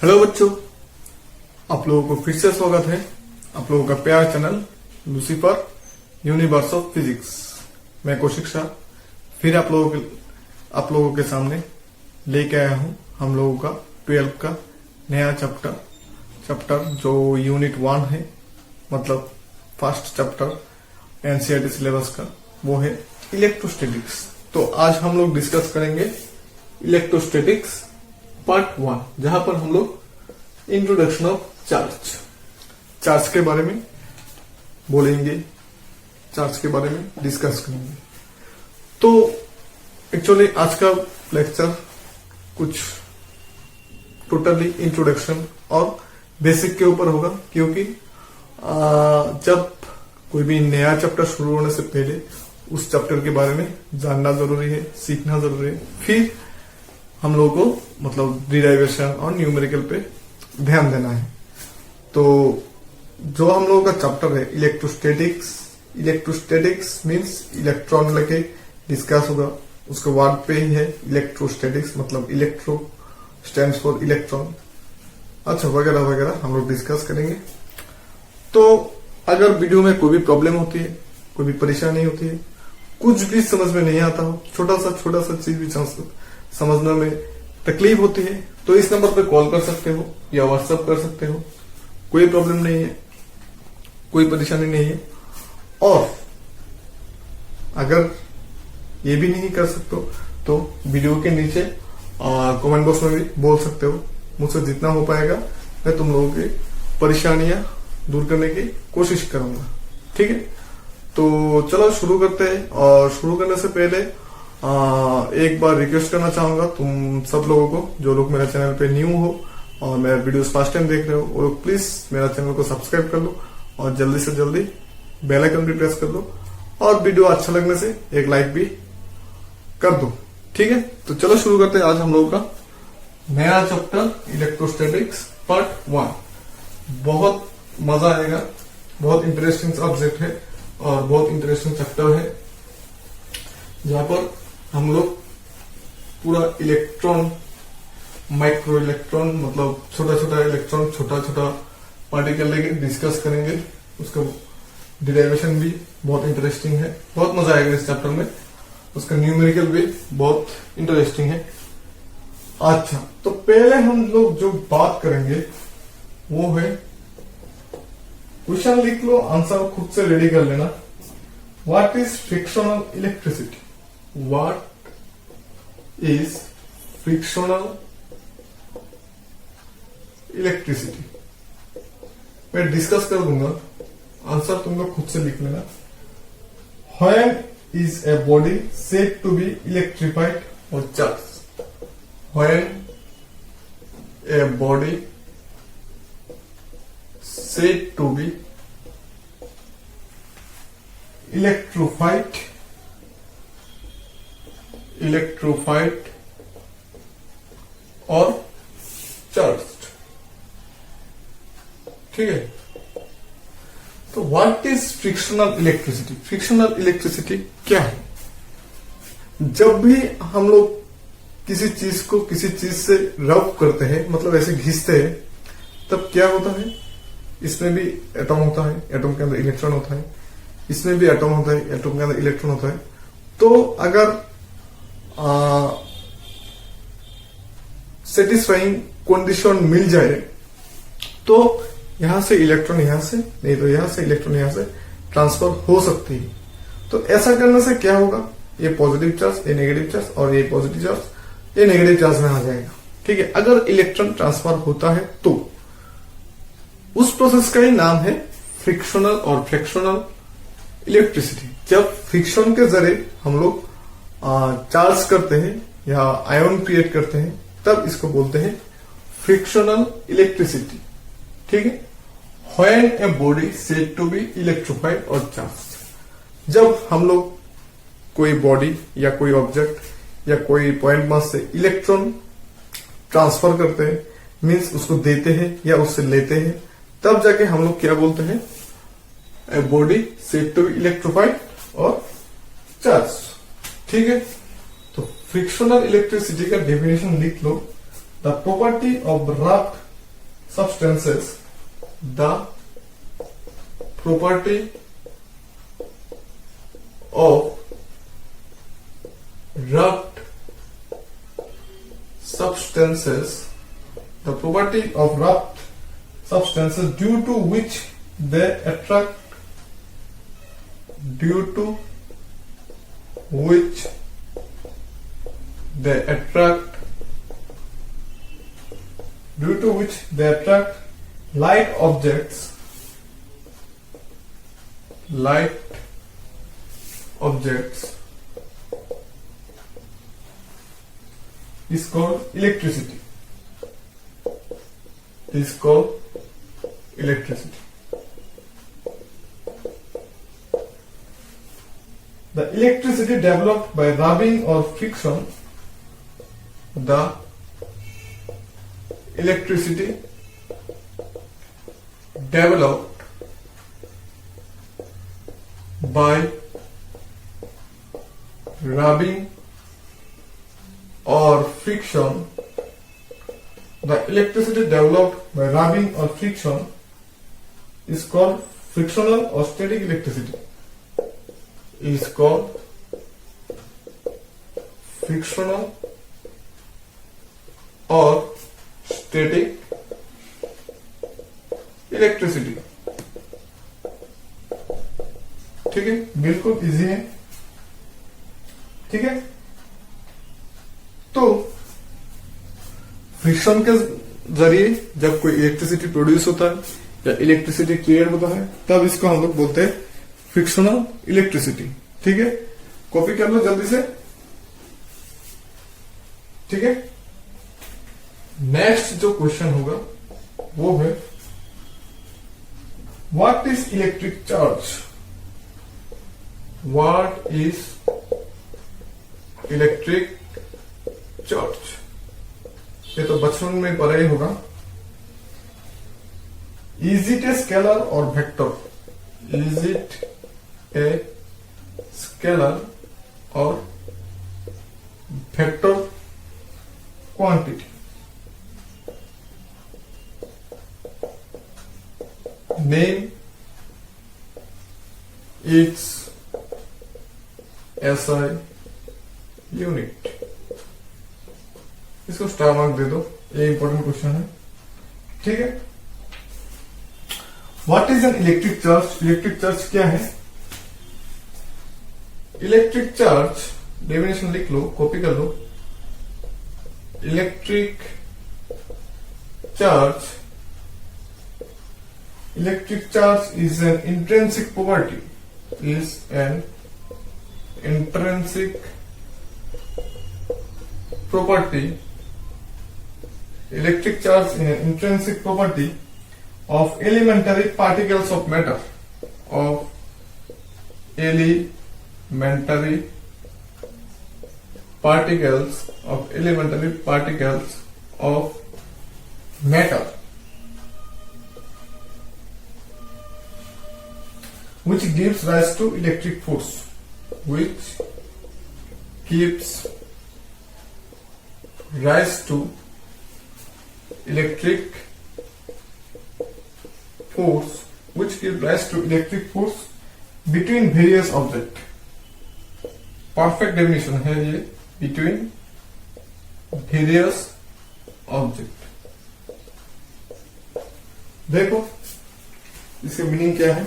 Hello बच्चों, आप लोगों को फिर से स्वागत है आप लोगों का प्यार channel Lucifer universe of physics. मैं कौशिक शाह फिर आप लोगों के सामने लेके आया हूं हम लोगों का 12 का नया चैप्टर जो यूनिट 1 है, मतलब फर्स्ट चैप्टर एनसीईआरटी सिलेबस का, वो है इलेक्ट्रोस्टैटिक्स। तो आज हम लोग डिस्कस करेंगे इलेक्ट्रोस्टैटिक्स पार्ट 1, जहां पर हम लोग इंट्रोडक्शन ऑफ चार्ज के बारे में बोलेंगे, चार्ज के बारे में डिस्कस करेंगे। तो एक्चुअली आज का लेक्चर कुछ टोटली इंट्रोडक्शन और बेसिक के ऊपर होगा, क्योंकि जब कोई भी नया चैप्टर शुरू होने से पहले उस चैप्टर के बारे में जानना जरूरी है, सीखना जरूरी है। फिर हम लोगों को मतलब डिराइवेशन और न्यूमेरिकल पे ध्यान देना है। तो जो हम लोगों का चैप्टर है इलेक्ट्रोस्टैटिक्स मींस इलेक्ट्रॉन लेके डिस्कस होगा, उसके वर्ड पे ही है इलेक्ट्रोस्टैटिक्स, मतलब इलेक्ट्रो स्टैंड्स फॉर इलेक्ट्रॉन, अच्छा वगैरह वगैरह हम लोग डिस्कस करेंगे। तो अगर वीडियो में कोई भी प्रॉब्लम होती है, कोई भी परेशानी होती है, कुछ भी समझ में नहीं आता हो, छोटा सा चीज भी समझने में तकलीफ होती है, तो इस नंबर पे कॉल कर सकते हो या व्हाट्सएप कर सकते हो। कोई प्रॉब्लम नहीं है, कोई परेशानी नहीं है। और अगर ये भी नहीं कर सकते हो तो वीडियो के नीचे कमेंट बॉक्स में भी बोल सकते हो। मुझसे जितना हो पाएगा मैं तुम लोगों की परेशानियां दूर करने की कोशिश करूंगा, ठीक है। तो चलो शुरू करते हैं। और शुरू करने से पहले एक बार रिक्वेस्ट करना चाहूंगा तुम सब लोगों को, जो लोग मेरे चैनल पे न्यू हो और मेरा वीडियोस फर्स्ट टाइम देख रहे हो, वो लोग प्लीज मेरा चैनल को सब्सक्राइब कर लो और जल्दी से जल्दी बेल आइकन भी प्रेस कर लो, और वीडियो अच्छा लगने से एक लाइक भी कर दो, ठीक है। तो चलो शुरू करते हैं आज हम लोगों का नया चैप्टर इलेक्ट्रोस्टैटिक्स पार्ट 1। बहुत मजा आएगा, बहुत इंटरेस्टिंग सब्जेक्ट है और बहुत इंटरेस्टिंग चैप्टर है, जहां पर हम लोग पूरा इलेक्ट्रॉन, माइक्रो इलेक्ट्रॉन, मतलब छोटा इलेक्ट्रॉन, छोटा पार्टिकल लेके डिस्कस करेंगे। उसका डिराइवेशन भी बहुत इंटरेस्टिंग है, बहुत मजा आएगा इस चैप्टर में। उसका न्यूमेरिकल भी बहुत इंटरेस्टिंग है। अच्छा, तो पहले हम लोग जो बात करेंगे वो है, क्वेश्चन लिख लो, आंसर खुद से रेडी कर लेना। What is frictional electricity? What is frictional electricity? मैं डिस्कस कर दूंगा, आंसर तुम लोग खुद से लिख लेना। When is a body said to be electrified or charged? When a body said to be electrified और चार्ज्ड, ठीक है। तो what is frictional electricity? Frictional electricity क्या है? जब भी हम लोग किसी चीज को किसी चीज से रब करते हैं, मतलब ऐसे घिसते हैं, तब क्या होता है? इसमें भी एटम होता है, एटम के अंदर इलेक्ट्रॉन होता है, इसमें भी एटम होता है, एटम के अंदर इलेक्ट्रॉन होता है। तो अगर सेटिस्फाइंग कंडीशन मिल जाए तो यहां से इलेक्ट्रॉन यहां से, नहीं तो यहां से इलेक्ट्रॉन यहां से ट्रांसफर हो सकती है। तो ऐसा करने से क्या होगा? ये पॉजिटिव चार्ज, ये नेगेटिव चार्ज, और ये पॉजिटिव चार्ज, ये नेगेटिव चार्ज में आ जाएगा, ठीक है। अगर इलेक्ट्रॉन ट्रांसफर होता है तो उस प्रोसेस का ही नाम है फ्रिक्शनल और फ्रैक्शनल इलेक्ट्रिसिटी। जब फ्रिक्शन के जरिए हम लोग चार्ज करते हैं या आयन क्रिएट करते हैं, तब इसको बोलते हैं फ्रिक्शनल इलेक्ट्रिसिटी, ठीक है। When a body said to be electrified or charged, जब हम लोग कोई बॉडी या कोई ऑब्जेक्ट या कोई पॉइंट मास से इलेक्ट्रॉन ट्रांसफर करते हैं, मीन्स उसको देते हैं या उससे लेते हैं, तब जाके हम लोग क्या बोलते हैं? A body said to be electrified और चार्ज, ठीक है। तो फ्रिक्शनल इलेक्ट्रिसिटी का डेफिनेशन लिख लो। The property of rough substances the property of rubbed substances, the property of rubbed substances due to which they attract, due to which they attract, due to which they attract light objects, light objects is called electricity, is called electricity. The electricity developed by rubbing or friction, the electricity developed by rubbing or friction, the electricity developed by rubbing or friction is called frictional or static electricity, is called frictional or static electricity. ठीक है, बिल्कुल easy है। ठीक है, तो friction के जरिए जब कोई इलेक्ट्रिसिटी प्रोड्यूस होता है या इलेक्ट्रिसिटी क्रिएट होता है तब इसको हम लोग बोलते हैं फ्रिक्शनल इलेक्ट्रिसिटी। ठीक है, कॉपी कर लो जल्दी से। ठीक है, नेक्स्ट जो क्वेश्चन होगा वो है what is electric charge, what is electric charge. ये तो बचपन में पढ़ा ही होगा। इज इट ए स्केलर और vector, is it a scalar और vector quantity. Name its SI unit. इसको स्टार मार्क दे दो, ये इंपॉर्टेंट क्वेश्चन है। ठीक है, what is an electric charge, electric charge क्या है। इलेक्ट्रिक चार्ज डेफिनेशन लिख लो, कॉपी कर लो। Electric charge, electric charge is an intrinsic property, is an intrinsic property, electric charge is an intrinsic property of elementary particles of matter, of elementary particles of matter, which gives rise to electric force, which gives rise to electric force, which gives rise to electric force between various objects. Perfect definition है ये, between various objects। देखो इसके meaning क्या है।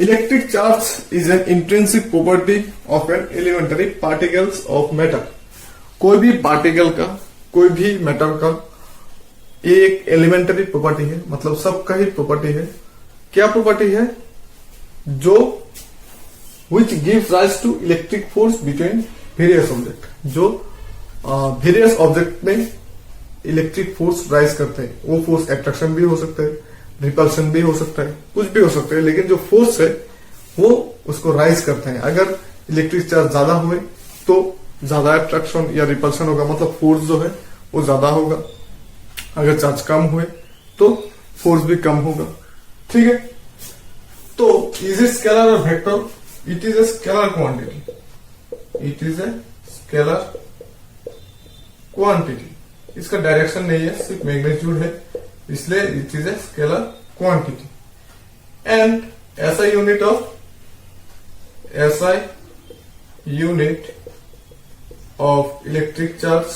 Electric charge is an intrinsic property of an elementary particles of matter। कोई भी particle का, कोई भी मैटर का एक एलिमेंटरी प्रॉपर्टी है, मतलब सबका ही प्रॉपर्टी है। क्या प्रॉपर्टी है, जो which gives rise to electric force between various object, जो वेरियस ऑब्जेक्ट में इलेक्ट्रिक फोर्स राइज करते हैं। वो फोर्स एट्रैक्शन भी हो सकता है, रिपल्शन भी हो सकता है, कुछ भी हो सकता है, लेकिन जो फोर्स है वो उसको राइज करते हैं। अगर इलेक्ट्रिक चार्ज ज्यादा हुए तो ज्यादा अट्रैक्शन या रिपल्शन होगा, मतलब फोर्स जो है वो ज्यादा होगा। अगर चार्ज कम हुए तो फोर्स भी कम होगा। ठीक है, तो इज इट स्केलर और vector, it is a scalar quantity, it is a scalar quantity, इसका डायरेक्शन नहीं है, सिर्फ मैग्नीट्यूड है, इसलिए it is a scalar quantity. And SI unit of electric charge,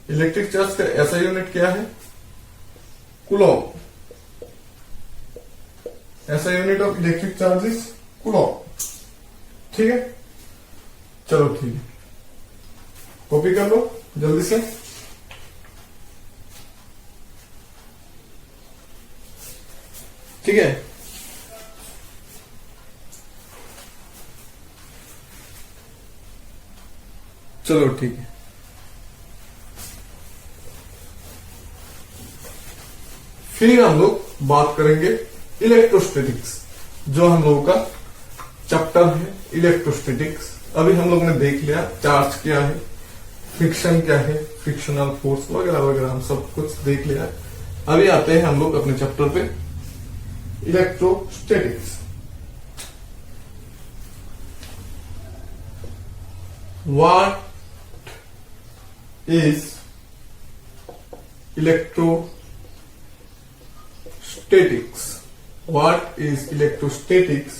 electric charge का SI यूनिट क्या है? Coulomb. SI unit of electric charge is Coulomb. ठीक है, चलो ठीक है, कॉपी कर लो जल्दी से। ठीक है, चलो ठीक है। फिर हम लोग बात करेंगे इलेक्ट्रोस्टैटिक्स, जो हम लोगों का चैप्टर है इलेक्ट्रोस्टैटिक्स। अभी हम लोग ने देख लिया चार्ज क्या है, फ्रिक्शन क्या है, फ्रिक्शनल फोर्स वगैरह वगैरह हम सब कुछ देख लिया। अभी आते हैं हम लोग अपने चैप्टर पे electrostatics. What is electrostatics? What is electrostatics?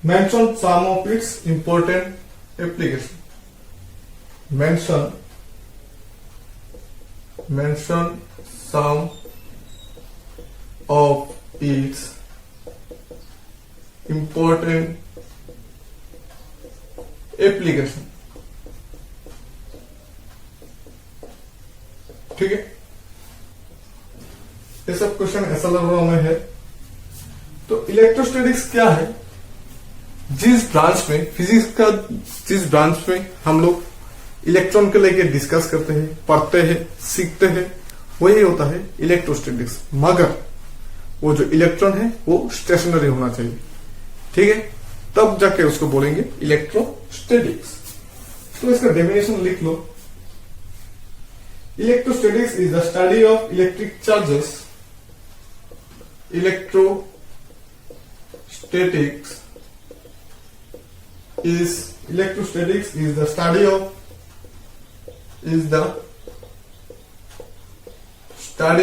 Mention some of its important application. Mention some of its important application. ठीक है, ये सब क्वेश्चन ऐसा लग रहा में है। तो इलेक्ट्रोस्टैटिक्स क्या है? जिस ब्रांच में फिजिक्स का, जिस ब्रांच में हम लोग इलेक्ट्रॉन को लेके डिस्कस करते हैं, पढ़ते हैं, सीखते हैं, वही होता है इलेक्ट्रोस्टैटिक्स। मगर वो जो इलेक्ट्रॉन है वो स्टेशनरी होना चाहिए। ठीक है, तब जाके उसको बोलेंगे इलेक्ट्रोस्टैटिक्स। तो इसका डेफिनेशन लिख लो। Electrostatics is the study of electric charges. Electrostatics is the study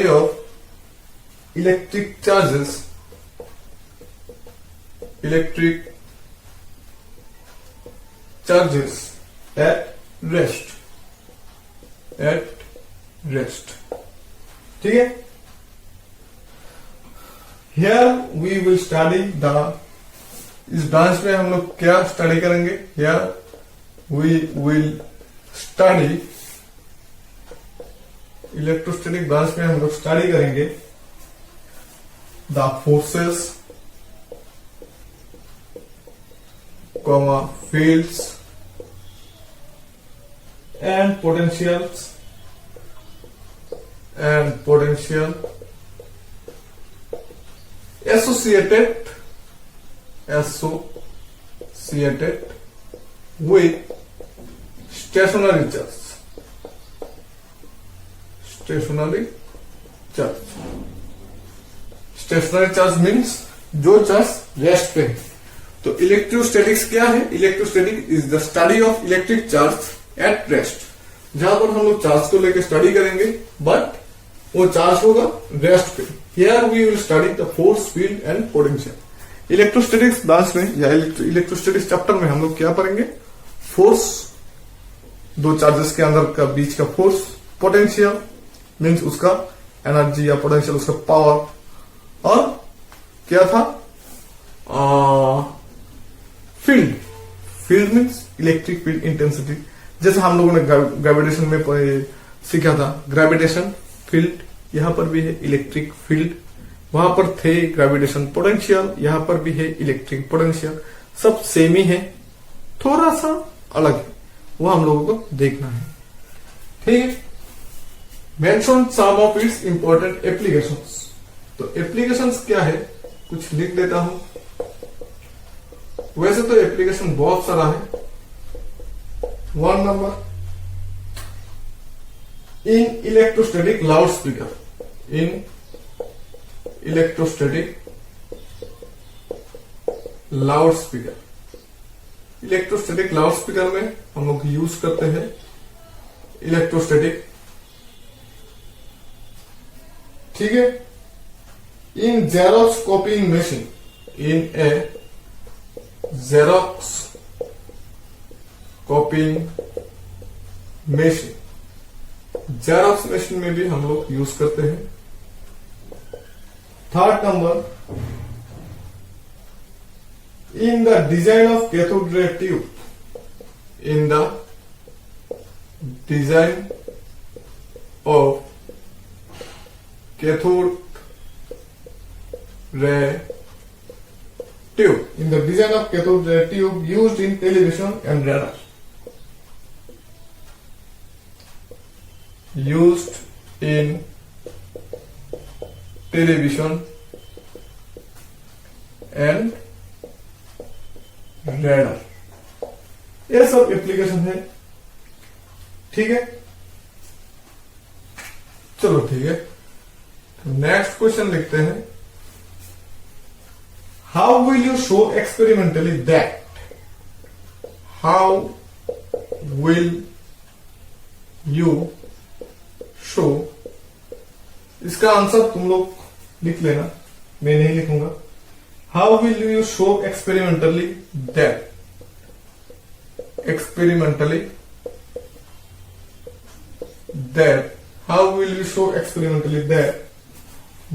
of electric charges at rest। ठीक है, Here we will study इस ब्रांच में हम लोग क्या स्टडी करेंगे? Here we will study, electrostatic branch में हम लोग स्टडी करेंगे the forces, fields and potential associated with stationary charge। Stationary charge means जो चार्ज रेस्ट पे है। तो इलेक्ट्रोस्टैटिक्स क्या है? Electrostatic is the study of electric charge at rest, जहां पर हम लोग चार्ज को लेकर स्टडी करेंगे, बट वो चार्ज होगा रेस्ट पे। Here we will study the force, field and potential। Electrostatics branch में या इलेक्ट्रोस्टैटिक्स चैप्टर में हम लोग क्या पढ़ेंगे? फोर्स, दो चार्जेस के अंदर का बीच का फोर्स, पोटेंशियल मीन्स उसका एनर्जी या पोटेंशियल उसका पावर, और क्या था? Field means electric field intensity. जैसे हम लोगों ने ग्रेविटेशन में सीखा था, ग्रेविटेशन फील्ड, यहां पर भी है इलेक्ट्रिक फील्ड, वहां पर थे ग्रेविटेशन पोटेंशियल, यहां पर भी है इलेक्ट्रिक पोटेंशियल। सब सेम ही है, थोड़ा सा अलग है, वो हम लोगों को देखना है। ठीक है, mention some of its important applications. तो एप्लीकेशंस क्या है, कुछ लिख देता हूं। वैसे तो एप्लीकेशन बहुत सारा है। 1 number, in electrostatic loudspeaker. In electrostatic loudspeaker में हम लोग यूज करते हैं इलेक्ट्रोस्टैटिक, ठीक है। In xerox copying machine, in a xerox copying machine, xerox machine में भी हम लोग यूज करते हैं। Third number, in the design of cathode ray tube, in the design of cathode ray tube, in the design of cathode ray tube used in television and radar, used in television and raider, ये सब application है, ठीक है। चलो ठीक है, next question लिखते हैं। How will you show experimentally that, how will you show, इसका आंसर तुम लोग लिख लेना, मैं नहीं लिखूंगा। How will you show experimentally that? Experimentally that. How will you show experimentally that?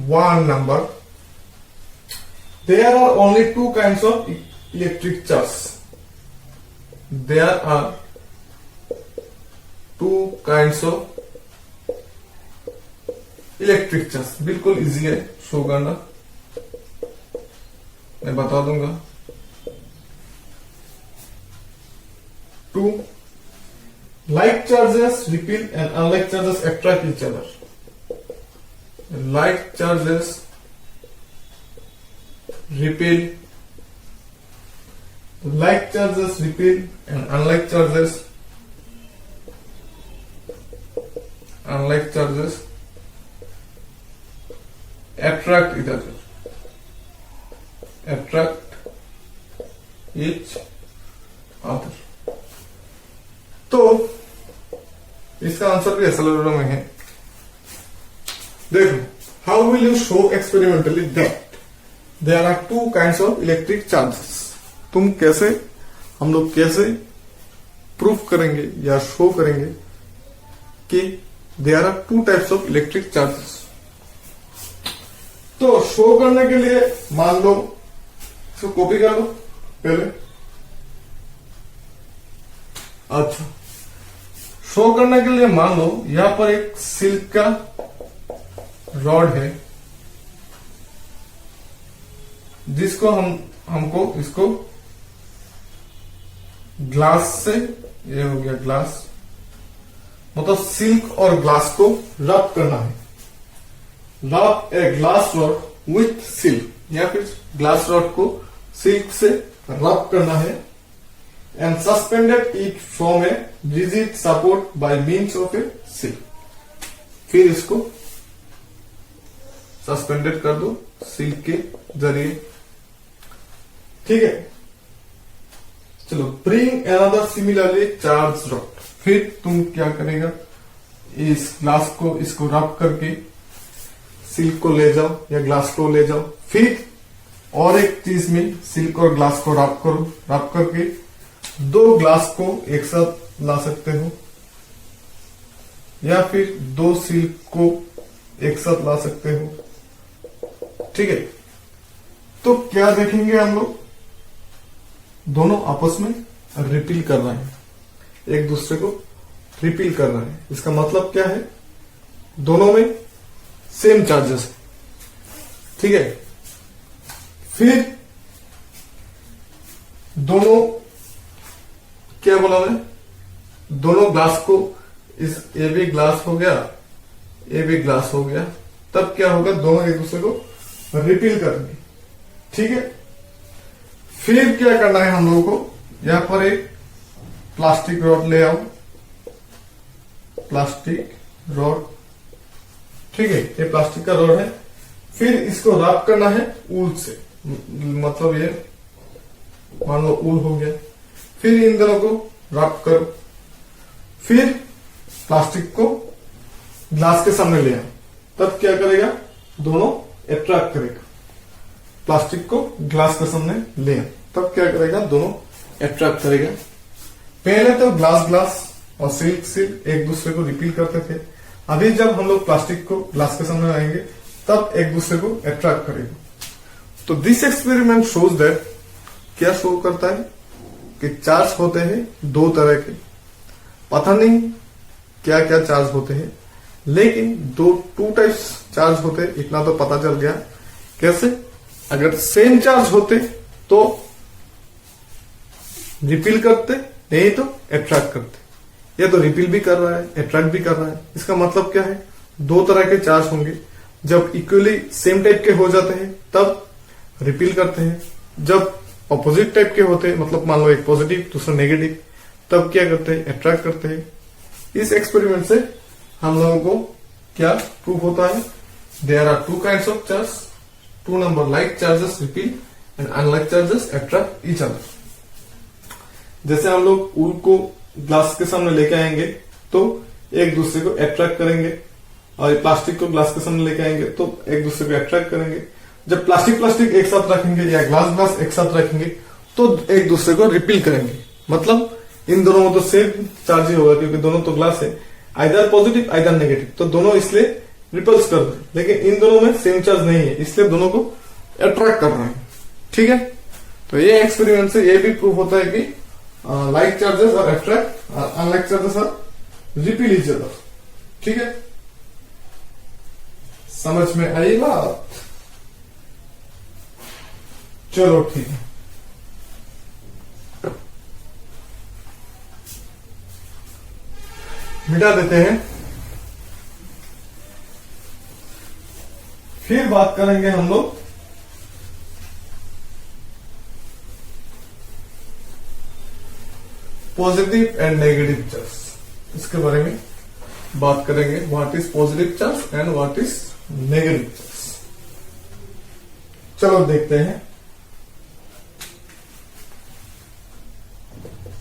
One number. There are only two kinds of electric charge. There are two kinds of electric charge. बिल्कुल easy है show करना, मैं बता दूंगा। Two like charges repel and unlike charges attract each other. Like charges repel, like charges repel and unlike charges attract each other, attract each other। तो इसका answer भी accelerator में है। देखो, how will you show experimentally that there are two kinds of electric charges. तुम कैसे, हम लोग कैसे प्रूफ करेंगे या शो करेंगे कि there are two types of electric charges. तो शो करने के लिए मान लो, इसको कॉपी कर लो पहले। अच्छा, शो करने के लिए मान लो यहां पर एक सिल्क का रॉड है, जिसको हमको इसको ग्लास से, ये हो गया ग्लास, मतलब सिल्क और ग्लास को रब करना है। रब ए ग्लास रॉड विथ सिल्क, या फिर ग्लास रॉड को सिल्क से रब करना है। And suspended it from a rigid support bye means of A silk. फिर इसको सस्पेंडेड कर दो सिल्क के जरिए, ठीक है। चलो, bring another similarly charge rod. फिर तुम क्या करेगा, इस ग्लास को, इसको रब करके सिल्क को ले जाओ या ग्लास को ले जाओ। फिर और एक चीज में सिल्क और ग्लास को रब करो, रब करके दो ग्लास को एक साथ ला सकते हो, या फिर दो सिल्क को एक साथ ला सकते हो, ठीक है। तो क्या देखेंगे हम लोग, दोनों आपस में रिपील कर रहे हैं, एक दूसरे को रिपील कर रहे हैं। इसका मतलब क्या है, दोनों में सेम चार्जेस है, ठीक है। फिर दोनों, क्या बोला मैं, दोनों ग्लास को, इस ए भी ग्लास हो गया, ए भी ग्लास हो गया, तब क्या होगा, दोनों एक दूसरे को रिपील करेंगे, ठीक है। फिर क्या करना है हम लोगों को, यहां पर एक प्लास्टिक रॉड ले आओ, प्लास्टिक रॉड, ठीक है, ये प्लास्टिक का रॉड है। फिर इसको रब करना है ऊल से, मतलब ये मान लो ऊल हो गया। फिर इन दोनों को रब करो। फिर प्लास्टिक को ग्लास के सामने ले आए, तब क्या करेगा, दोनों अट्रैक्ट करेगा। प्लास्टिक को ग्लास के सामने ले आए, तब क्या करेगा, दोनों अट्रैक्ट करेगा। पहले तो ग्लास और सिल्क एक दूसरे को रिपील करते थे। अभी जब हम लोग प्लास्टिक को ग्लास के सामने लाएंगे तब एक दूसरे को अट्रैक्ट करेगा। तो दिस एक्सपेरिमेंट शोज दैट, क्या शो करता है कि चार्ज होते हैं दो तरह के। पता नहीं क्या क्या चार्ज होते हैं, लेकिन टू टाइप्स चार्ज होते हैं, इतना तो पता चल गया। कैसे, अगर सेम चार्ज होते तो रिपील करते, नहीं तो अट्रैक्ट करते। ये तो रिपील भी कर रहा है, अट्रैक्ट भी कर रहा है। इसका मतलब क्या है, दो तरह के चार्ज होंगे। जब इक्वली सेम टाइप के हो जाते हैं तब रिपील करते हैं। जब ऑपोजिट टाइप के होते हैं, मतलब मान लो एक पॉजिटिव दूसरा नेगेटिव, तब क्या करते हैं, अट्रैक्ट करते हैं। इस एक्सपेरिमेंट से हम लोगों को क्या प्रूफ होता है, there are two kinds of charge, two number like charges repel and unlike charges attract each other. जैसे हम लोग ऊल को ग्लास के सामने लेके आएंगे तो एक दूसरे को अट्रैक्ट करेंगे, और प्लास्टिक को ग्लास के सामने लेके आएंगे तो एक दूसरे को अट्रैक्ट करेंगे। जब प्लास्टिक एक साथ रखेंगे या ग्लास एक साथ रखेंगे तो एक दूसरे को रिपील करेंगे। मतलब इन दोनों में तो सेम चार्ज ही होगा, क्योंकि दोनों तो ग्लास है, आइदर पॉजिटिव आइदर नेगेटिव, तो दोनों इसलिए रिपल्स कर रहे हैं। लेकिन इन दोनों में सेम चार्ज नहीं है, इसलिए दोनों को अट्रैक्ट कर रहे हैं। ठीक है, तो ये एक्सपेरिमेंट से ये भी प्रूफ होता है कि लाइक चार्जेस आर अट्रैक्ट और unlike charges are repel each other. ठीक है, समझ में आई बात? चलो ठीक है, मिटा देते हैं। फिर बात करेंगे हम लोग पॉजिटिव एंड नेगेटिव चार्ज, इसके बारे में बात करेंगे। What is positive charge and what is negative charge. चलो देखते हैं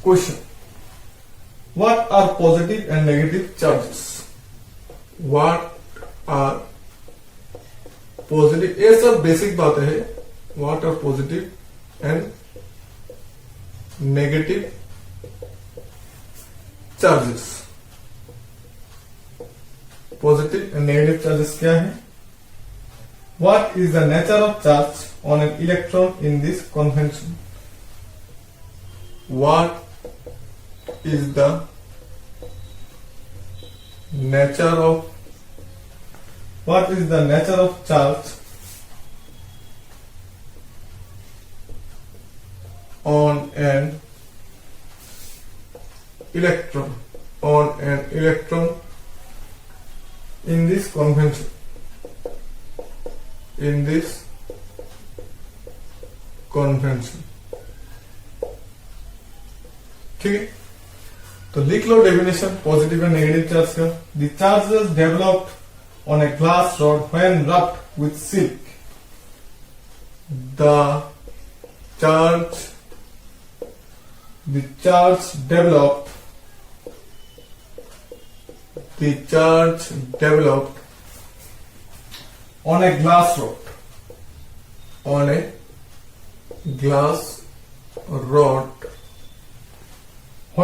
question, what are positive and negative charges. What are positive, ये सब बेसिक बातें है। What are positive and negative charges. Positive and negative charges क्या है? What is the nature of charge on an electron in this convention. What is the nature of charge on an electron in this convention ठीक है, तो लिख लो definition positive and negative charge का। The charges developed on a glass rod when rubbed with silk. The charge developed on a glass rod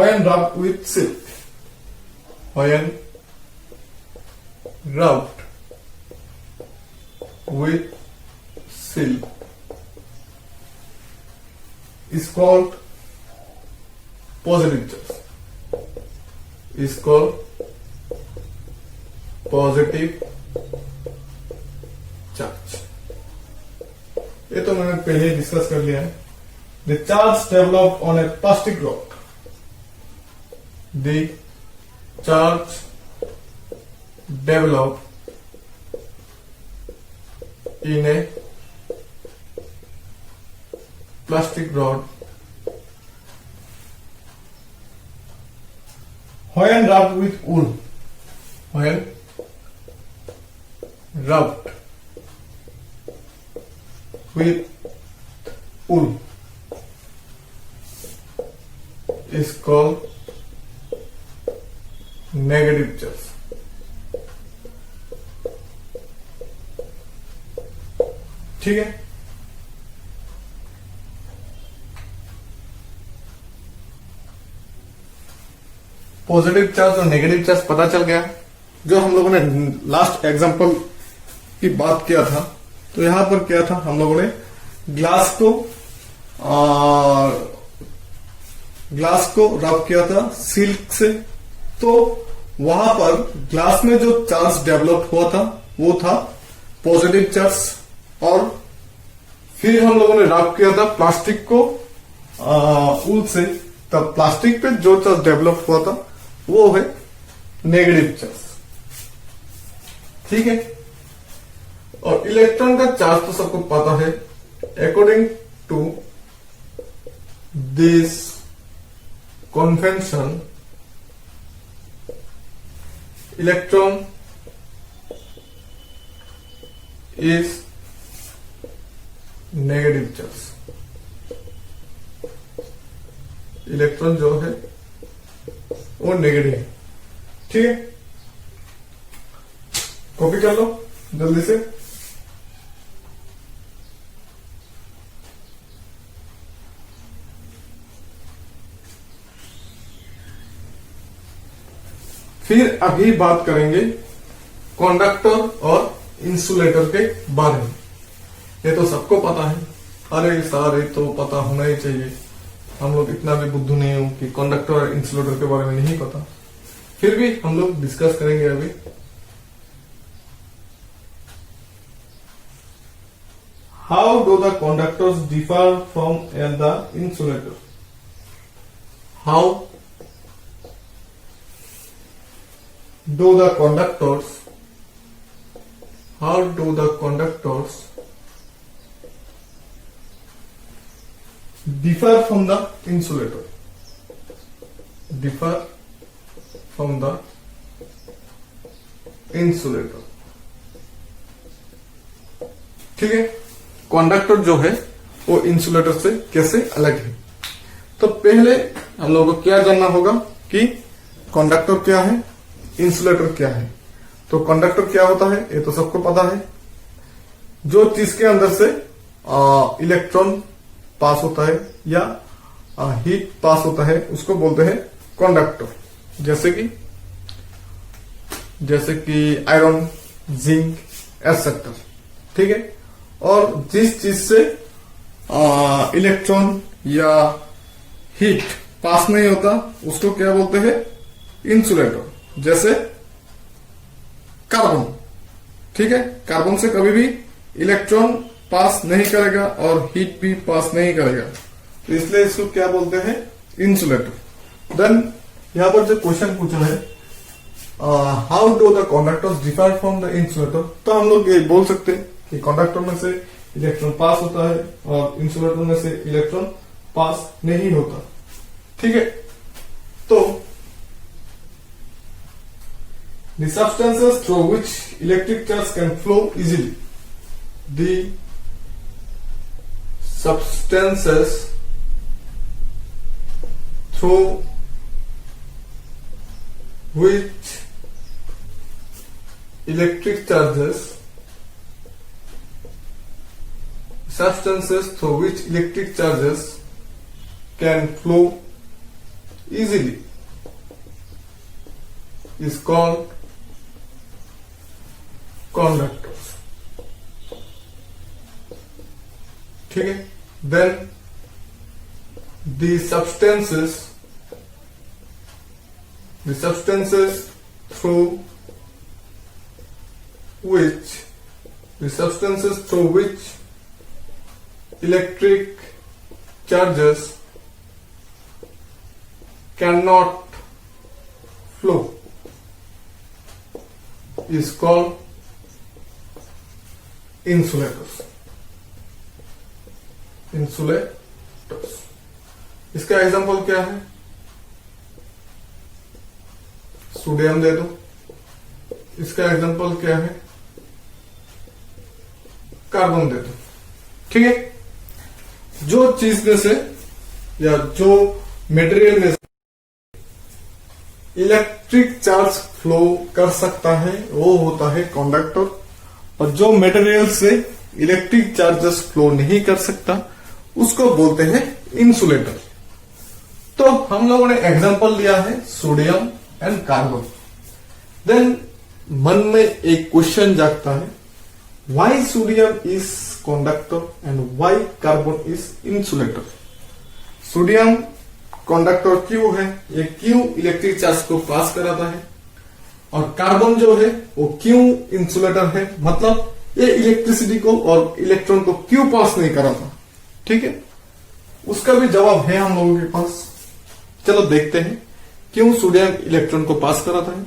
when rubbed with silk. When rubbed with silk is called positive charge. Is called positive charge. ये तो मैंने पहले discuss कर लिया है। The charge developed on a plastic rod. The charge developed in a plastic rod when rubbed with wool. When rubbed with wool is called negative charge. ठीक है, positive charge और नेगेटिव चार्ज पता चल गया। जो हम लोगों ने लास्ट एग्जांपल की बात किया था, तो यहां पर क्या था, हम लोगों ने ग्लास को रब किया था सिल्क से। तो वहां पर ग्लास में जो चार्ज डेवलप हुआ था वो था पॉजिटिव चार्ज, और फिर हम लोगों ने रब किया था प्लास्टिक को वूल से, तब प्लास्टिक पे जो चार्ज डेवलप हुआ था वो है नेगेटिव चार्ज। ठीक है, और इलेक्ट्रॉन का चार्ज तो सबको पता है। According to this convention, electron is negative charge. Electron जो है वो नेगेटिव है। ठीक है, कॉपी कर लो जल्दी से। फिर अभी बात करेंगे कंडक्टर और इंसुलेटर के बारे में। ये तो सबको पता है, अरे सारे तो पता होना ही चाहिए। हम लोग इतना भी बुद्धू नहीं हो कि कंडक्टर और इंसुलेटर के बारे में नहीं पता, फिर भी हम लोग डिस्कस करेंगे अभी। How do the conductors differ from the insulator? How do the conductors differ from the insulator? Differ from the insulator। ठीक है, कंडक्टर जो है वो इंसुलेटर से कैसे अलग है। तो पहले हम लोगों को क्या जानना होगा कि कंडक्टर क्या है, इंसुलेटर क्या है। तो कंडक्टर क्या होता है ये तो सबको पता है। जो चीज के अंदर से इलेक्ट्रॉन पास होता है या हीट पास होता है उसको बोलते हैं कंडक्टर। जैसे कि आयरन, जिंक एटसेट्रा। ठीक है, और जिस चीज से इलेक्ट्रॉन या हीट पास नहीं होता उसको क्या बोलते हैं, इंसुलेटर। जैसे कार्बन। ठीक है, कार्बन से कभी भी इलेक्ट्रॉन पास नहीं करेगा और हीट भी पास नहीं करेगा, तो इसलिए इसको क्या बोलते हैं, इंसुलेटर। देन यहां पर जो क्वेश्चन पूछा है, how do the conductors differ from the insulator, तो हम लोग ये बोल सकते हैं कि कंडक्टर में से इलेक्ट्रॉन पास होता है और इंसुलेटर में से इलेक्ट्रॉन पास नहीं होता। ठीक है, तो the substances through which electric charge can flow easily. The substances through which electric charges can flow easily is called conductors। ठीक है, then the substances through which electric charges cannot flow is called insulators. इसका example क्या है, sodium दे दो। इसका example क्या है, carbon दे दो। ठीक है, जो चीज में से या जो मटेरियल में से इलेक्ट्रिक चार्ज फ्लो कर सकता है वो होता है कंडक्टर, और जो मटेरियल से इलेक्ट्रिक चार्जेस फ्लो नहीं कर सकता उसको बोलते हैं इंसुलेटर। तो हम लोगों ने एग्जांपल लिया है सोडियम एंड कार्बन। देन मन में एक क्वेश्चन जागता है, why sodium is conductor and why carbon is insulator. Sodium conductor क्यों है, ये क्यों इलेक्ट्रिक चार्ज को पास कराता है, और कार्बन जो है वो क्यों इंसुलेटर है, मतलब ये इलेक्ट्रिसिटी को और इलेक्ट्रॉन को क्यों पास नहीं कराता। ठीक है, उसका भी जवाब है हम लोगों के पास। चलो देखते हैं क्यों सोडियम इलेक्ट्रॉन को पास कराता है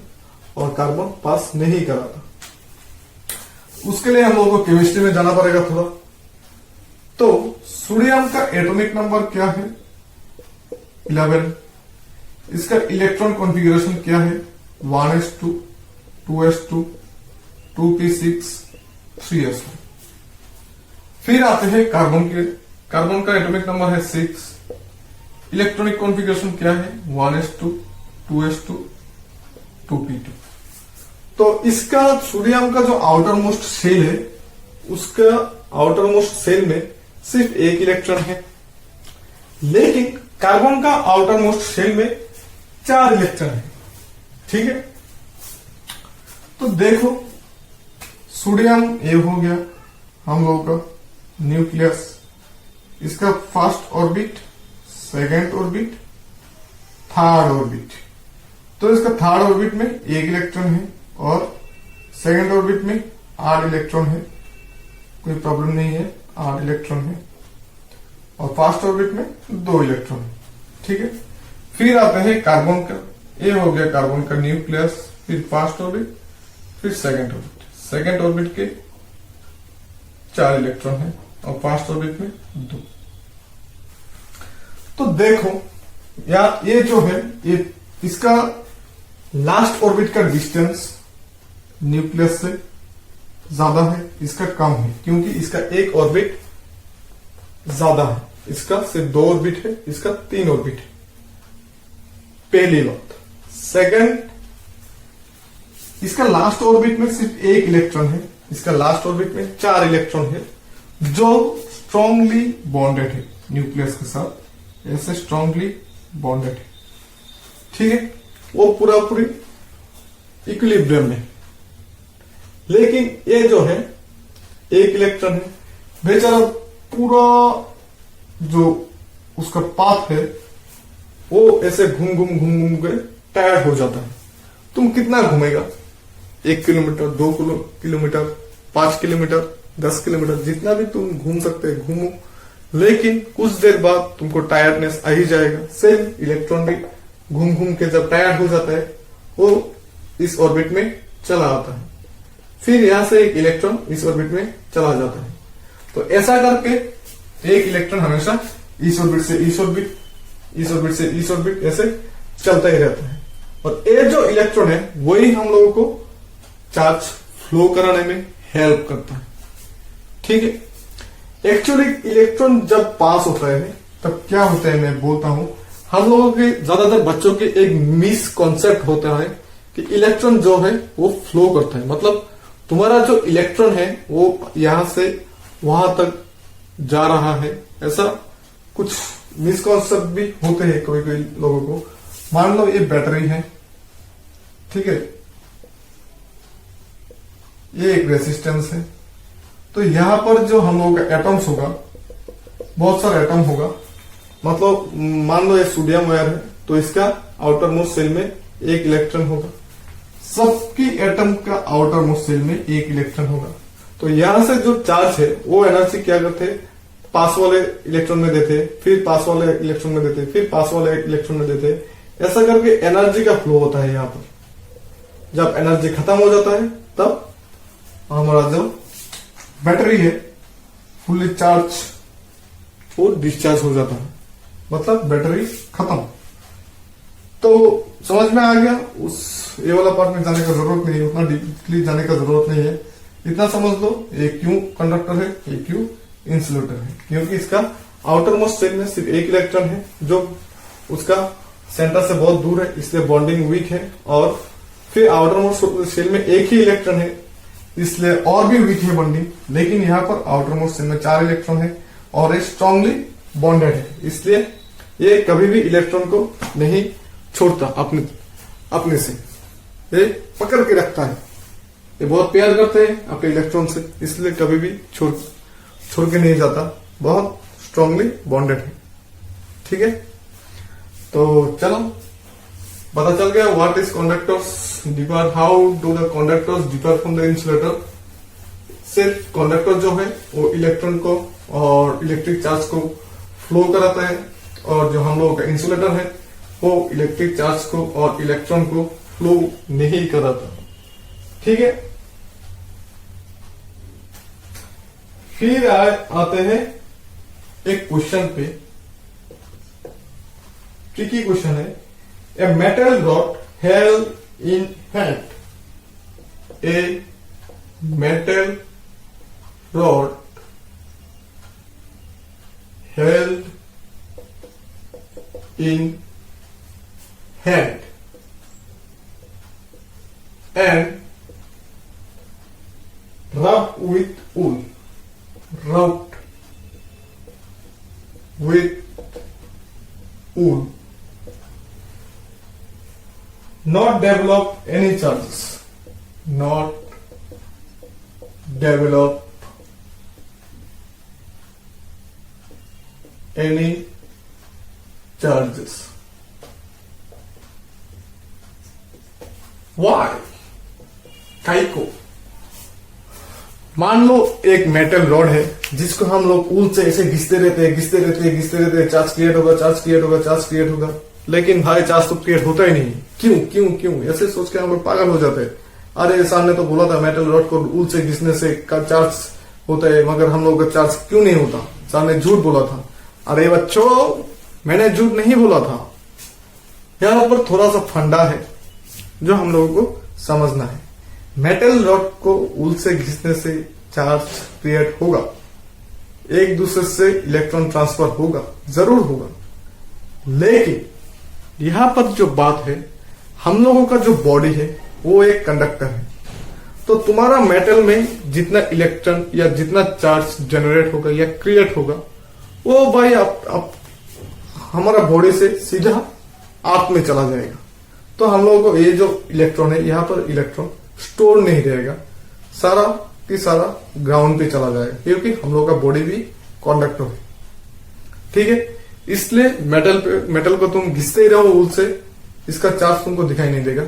और कार्बन पास नहीं कराता। उसके लिए हम लोगों को केमिस्ट्री में जाना पड़ेगा थोड़ा। तो सोडियम का एटॉमिक नंबर क्या है, 11। इसका इलेक्ट्रॉन कॉन्फ़िगरेशन क्या है, 1s2, 2s2, 2p6, 3s1। फिर आते हैं कार्बन के। कार्बन का एटॉमिक नंबर है 6। इलेक्ट्रॉनिक कॉन्फ़िगरेशन क्या है, 1s2, 2s2, 2p2। तो इसका सोडियम का जो आउटर मोस्ट सेल है, उसका आउटर मोस्ट सेल में सिर्फ एक इलेक्ट्रॉन है, लेकिन कार्बन का आउटर मोस्ट सेल में 4 इलेक्ट्रॉन है। ठीक है, तो देखो सोडियम ये हो गया हम लोगों का न्यूक्लियस, इसका first orbit, second orbit, third orbit. तो इसका थर्ड ऑर्बिट में एक इलेक्ट्रॉन है और सेकेंड ऑर्बिट में 8 इलेक्ट्रॉन है, कोई प्रॉब्लम नहीं है, 8 इलेक्ट्रॉन है, और फर्स्ट ऑर्बिट में 2 इलेक्ट्रॉन है। ठीक है, फिर आते हैं कार्बन का। ये हो गया कार्बन का न्यूक्लियस, फिर फर्स्ट ऑर्बिट, फिर सेकेंड ऑर्बिट। सेकेंड ऑर्बिट के 4 इलेक्ट्रॉन है और फर्स्ट ऑर्बिट में 2। तो देखो यार, ये जो है ये इसका लास्ट ऑर्बिट का डिस्टेंस न्यूक्लियस से ज्यादा है, इसका कम है, क्योंकि इसका एक ऑर्बिट ज्यादा है, इसका सिर्फ 2 ऑर्बिट है, इसका 3 ऑर्बिट है। पहली बात। सेकंड, इसका लास्ट ऑर्बिट में सिर्फ एक इलेक्ट्रॉन है, इसका लास्ट ऑर्बिट में 4 इलेक्ट्रॉन है, जो स्ट्रांगली बॉन्डेड है न्यूक्लियस के साथ, ऐसे स्ट्रांगली बॉन्डेड है। ठीक है, वो पूरी इक्विलिब्रियम में। लेकिन ये जो है एक इलेक्ट्रॉन है, बेचारा पूरा जो उसका पाथ है वो ऐसे घूम के टायर्ड हो जाता है। तुम कितना घूमेगा, 1 किलोमीटर, 2 किलोमीटर, 5 किलोमीटर, 10 किलोमीटर, जितना भी तुम घूम सकते हैं घूमो, लेकिन कुछ देर बाद तुमको टायर्डनेस आ ही जाएगा। सेम इलेक्ट्रॉन भी घूम के जब टायर्ड हो जाता है वो इस ऑर्बिट में चला आता है, फिर यहां से एक इलेक्ट्रॉन इस ऑर्बिट में चला जाता है। तो ऐसा करके एक इलेक्ट्रॉन हमेशा इस ऑर्बिट से इस ऑर्बिट, इस ऑर्बिट से इस ऑर्बिट, ऐसे चलता ही रहता है। और ये जो इलेक्ट्रॉन है वही हम लोगों को चार्ज फ्लो कराने में हेल्प करता है। ठीक है, एक्चुअली इलेक्ट्रॉन जब पास होता है तब क्या होता है, मैं बोलता हूं। हम लोगों के ज्यादातर बच्चों के एक मिसकॉन्सेप्ट होता है कि इलेक्ट्रॉन जो है वो फ्लो करता है, मतलब तुम्हारा जो इलेक्ट्रॉन है वो यहां से वहां तक जा रहा है, ऐसा कुछ मिसकॉन्सेप्ट भी होते हैं कोई कोई लोगों को। मान लो ये बैटरी है, ठीक है, ये एक रेसिस्टेंस है, तो यहां पर जो हम लोगों का एटम्स होगा, बहुत सारा एटम होगा, मतलब मान लो ये सोडियम वायर है, तो इसका आउटर मोस्ट सेल में एक इलेक्ट्रॉन होगा, सबकी एटम का आउटर मोस्ट सेल में एक इलेक्ट्रॉन होगा। तो यहां से जो चार्ज है वो एनर्जी क्या करते हैं, पास वाले इलेक्ट्रॉन में देते, फिर पास वाले इलेक्ट्रॉन में देते, फिर पास वाले इलेक्ट्रॉन में देते, ऐसा करके एनर्जी का फ्लो होता है। यहां पर जब एनर्जी खत्म हो जाता है तब हमारा जो बैटरी है फुल्ली चार्ज और डिस्चार्ज हो जाता है, मतलब बैटरी खत्म। तो समझ में आ गया, उस ये वाला पार्ट में जाने का जरूरत नहीं है, उतना डीपली जाने का जरूरत नहीं है। इतना समझ लो ये क्यों कंडक्टर है, ये क्यों इंसुलेटर है, क्योंकि इसका आउटर मोस्ट सेल में सिर्फ एक इलेक्ट्रॉन है जो उसका सेंटर से बहुत दूर है, इसलिए बॉन्डिंग वीक है। और फिर आउटर मोस्ट शेल में एक ही इलेक्ट्रॉन है, इसलिए और भी वीक है बॉन्डिंग। लेकिन यहाँ पर आउटर मोस्ट शेल में 4 इलेक्ट्रॉन है और ये स्ट्रांगली बॉन्डेड है, इसलिए ये कभी भी इलेक्ट्रॉन को नहीं छोड़ता अपने से, ये पकड़ के रखता है। ये बहुत प्यार करते हैं अपने इलेक्ट्रॉन से, इसलिए कभी भी छोड़ के नहीं जाता, बहुत स्ट्रांगली बॉन्डेड है। ठीक है, तो चलो पता चल गया what is conductors differ, how do the conductors differ from the insulator. सिर्फ कंडक्टर जो है वो इलेक्ट्रॉन को और इलेक्ट्रिक चार्ज को फ्लो कराता है, और जो हम लोगों का इंसुलेटर है वो इलेक्ट्रिक चार्ज को और इलेक्ट्रॉन को फ्लो नहीं कराता। ठीक है, फिर आते हैं एक क्वेश्चन पे, ट्रिकी क्वेश्चन है। A metal rod held in hand, a metal rod held in hand and rubbed with wool, not develop any charges, any charges. Why? काई को? मान लो एक मेटल रॉड है जिसको हम लोग ऊल से ऐसे घिसते रहते हैं, चार्ज क्रिएट होगा, लेकिन भाई चार्ज तो क्रिएट होता ही नहीं। क्यों ऐसे सोच के हम लोग पागल हो जाते हैं। अरे सामने तो बोला था मेटल रॉड को ऊल से घिसने से चार्ज होता है, मगर हम लोग का चार्ज क्यों नहीं होता? सामने झूठ बोला था। अरे बच्चों, मैंने झूठ नहीं बोला था। यहां पर थोड़ा सा फंडा है जो हम लोगों को समझना है। मेटल रॉड को ऊल से घिसने से चार्ज क्रिएट होगा, एक दूसरे से इलेक्ट्रॉन ट्रांसफर होगा, जरूर होगा। लेकिन यहां पर जो बात है, हम लोगों का जो बॉडी है वो एक कंडक्टर है। तो तुम्हारा मेटल में जितना इलेक्ट्रॉन या जितना चार्ज जनरेट होगा या क्रिएट होगा, वो भाई आप हमारा बॉडी से सीधा आत्म में चला जाएगा। तो हम लोगों को ये जो इलेक्ट्रॉन है, यहाँ पर इलेक्ट्रॉन स्टोर नहीं रहेगा, सारा की सारा ग्राउंड पे चला जाएगा, क्योंकि हम लोग का बॉडी भी कंडक्टर है। ठीक है, इसलिए मेटल को तुम घिसते ही रहो ऊल से, इसका चार्ज तुमको दिखाई नहीं देगा,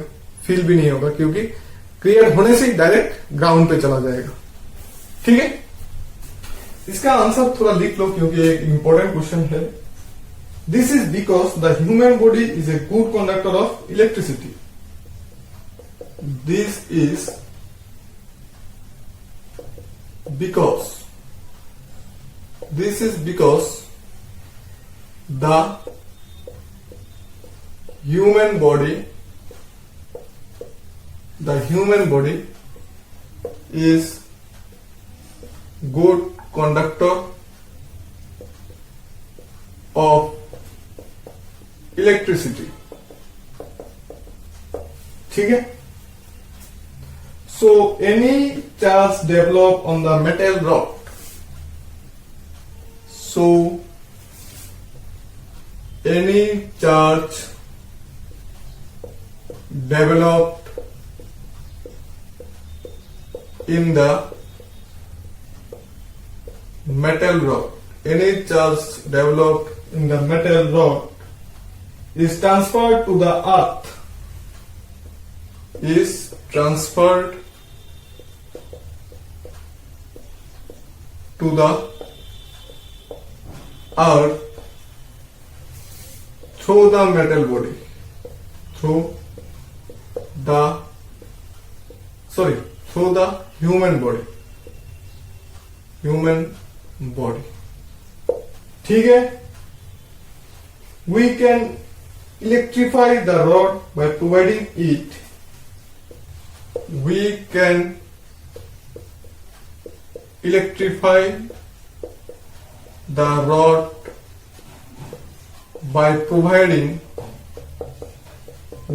फील भी नहीं होगा, क्योंकि क्रिएट होने से ही डायरेक्ट ग्राउंड पे चला जाएगा। ठीक है, इसका आंसर थोड़ा लिख लो क्योंकि एक इंपॉर्टेंट क्वेश्चन है। This is because the human body is a good conductor of electricity. This is because the human body is good conductor of electricity. ठीक है, so any charge developed on the metal rod, so any charge developed in the metal rod, any charge developed in the metal rod is transferred to the earth, is transferred to the earth through the metal body, through the human body. ठीक है, we can electrify the rod by providing it. We can electrify the rod by providing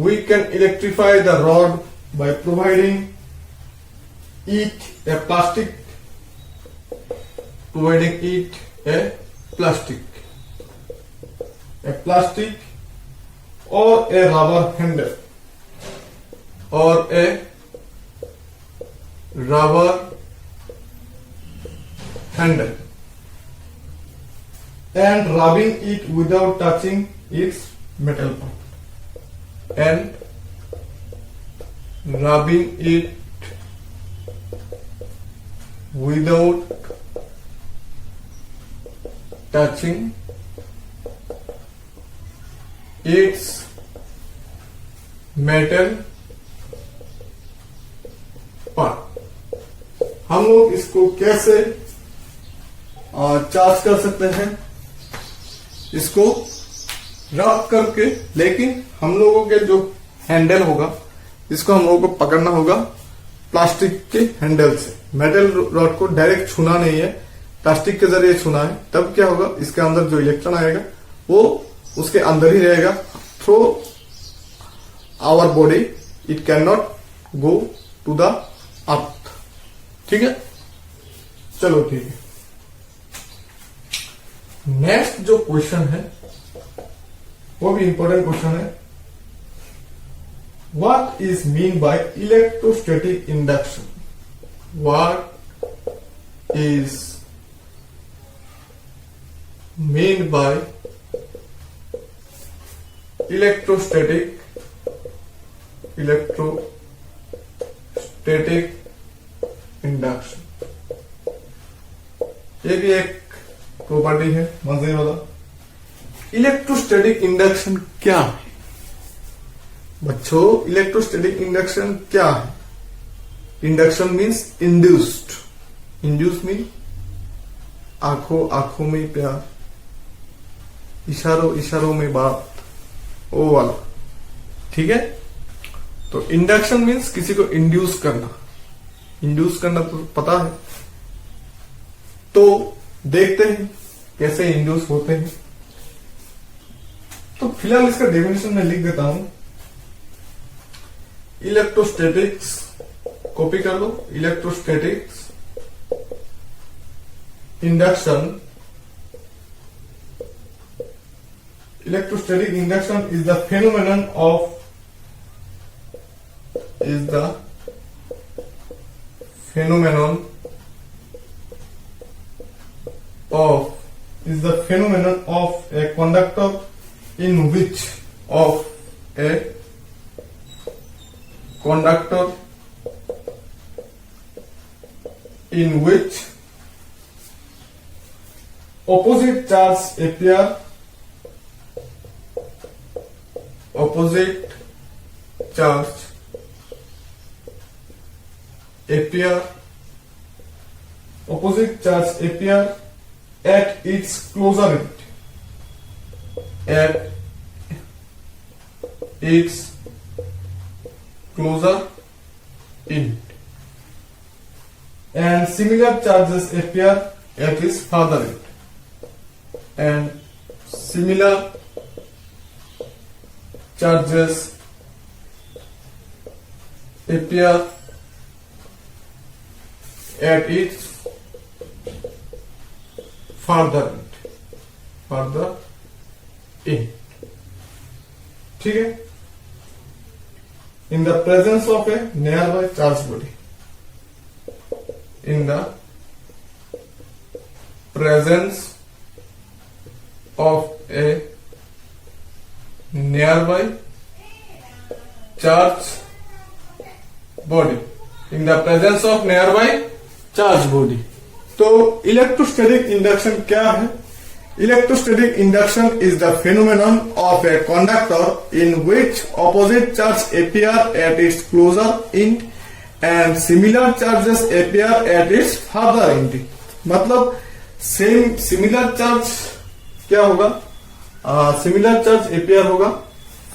we can electrify the rod by providing it a plastic or a rubber handle and rubbing it without touching its metal part touching its metal part। हम लोग इसको कैसे charge कर सकते हैं? इसको रब करके, लेकिन हम लोगों के जो हैंडल होगा इसको हम लोगों को पकड़ना होगा प्लास्टिक के हैंडल से। मेटल रॉड को डायरेक्ट छूना नहीं है, प्लास्टिक के जरिए छूना है। तब क्या होगा, इसके अंदर जो इलेक्ट्रॉन आएगा वो उसके अंदर ही रहेगा। Through our body it can not go to the earth. ठीक है, चलो ठीक है। नेक्स्ट जो क्वेश्चन है वो भी इंपॉर्टेंट क्वेश्चन है। What is mean by electrostatic induction? What is mean by electrostatic induction? ये भी एक प्रॉपर्टी है मजे वाला। इलेक्ट्रोस्टैटिक इंडक्शन क्या है बच्चों? इलेक्ट्रोस्टैटिक इंडक्शन क्या है? Induction means induced. Induce mean आंखों में प्यार, इशारों में बात, वो वाला। ठीक है, तो इंडक्शन मीन्स किसी को इंड्यूस करना। इंड्यूस करना तो पता है, तो देखते हैं कैसे इंड्यूस होते हैं। तो फिलहाल इसका डेफिनेशन मैं लिख देता हूं। इलेक्ट्रोस्टैटिक्स कॉपी कर लो। Electrostatics induction, electrostatic induction is the phenomenon of a conductor in which opposite charge appear at its closer end, and similar charges appear at its farther end, and similar charges appear at its farther end। ठीक है, in the presence of a nearby charged body, in the presence of a nearby charged body, in the presence of nearby charged body। तो electrostatic induction क्या है? Electrostatic induction is the phenomenon of a conductor in which opposite charge appear at its closer end and similar charges appear at its farther end। मतलब similar charge क्या होगा? Similar charge appear होगा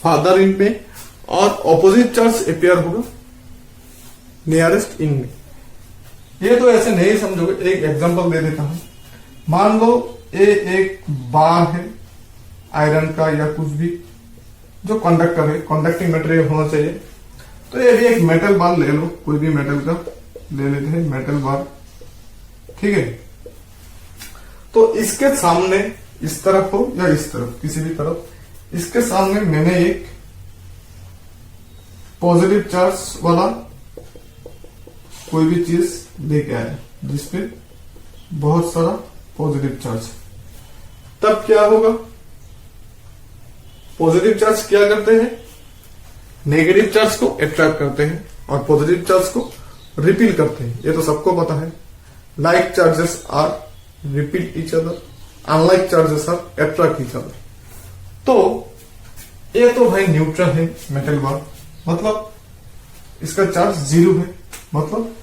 father end में और opposite charge appear होगा nearest end में। ये तो ऐसे नहीं समझोगे, एक एग्जांपल दे देता हूं। मान लो ये एक बार है आयरन का या कुछ भी, जो कंडक्टर है, कंडक्टिंग मटेरियल होना चाहिए। तो ये भी एक मेटल बार ले लो, कोई भी मेटल का ले लेते हैं, मेटल बार, ठीक है। तो इसके सामने इस तरफ हो या इस तरफ, किसी भी तरफ, इसके सामने मैंने एक पॉजिटिव चार्ज वाला कोई भी चीज लेके आया जिसपे बहुत सारा पॉजिटिव चार्ज। तब क्या होगा, पॉजिटिव चार्ज क्या करते हैं, नेगेटिव चार्ज को अट्रैक्ट करते हैं और पॉजिटिव चार्ज को रिपील करते हैं। ये तो सबको पता है। Like charges are repel each other, unlike charges are attract each other. तो ये तो भाई न्यूट्रल है मेटल बार, मतलब इसका चार्ज 0 है, मतलब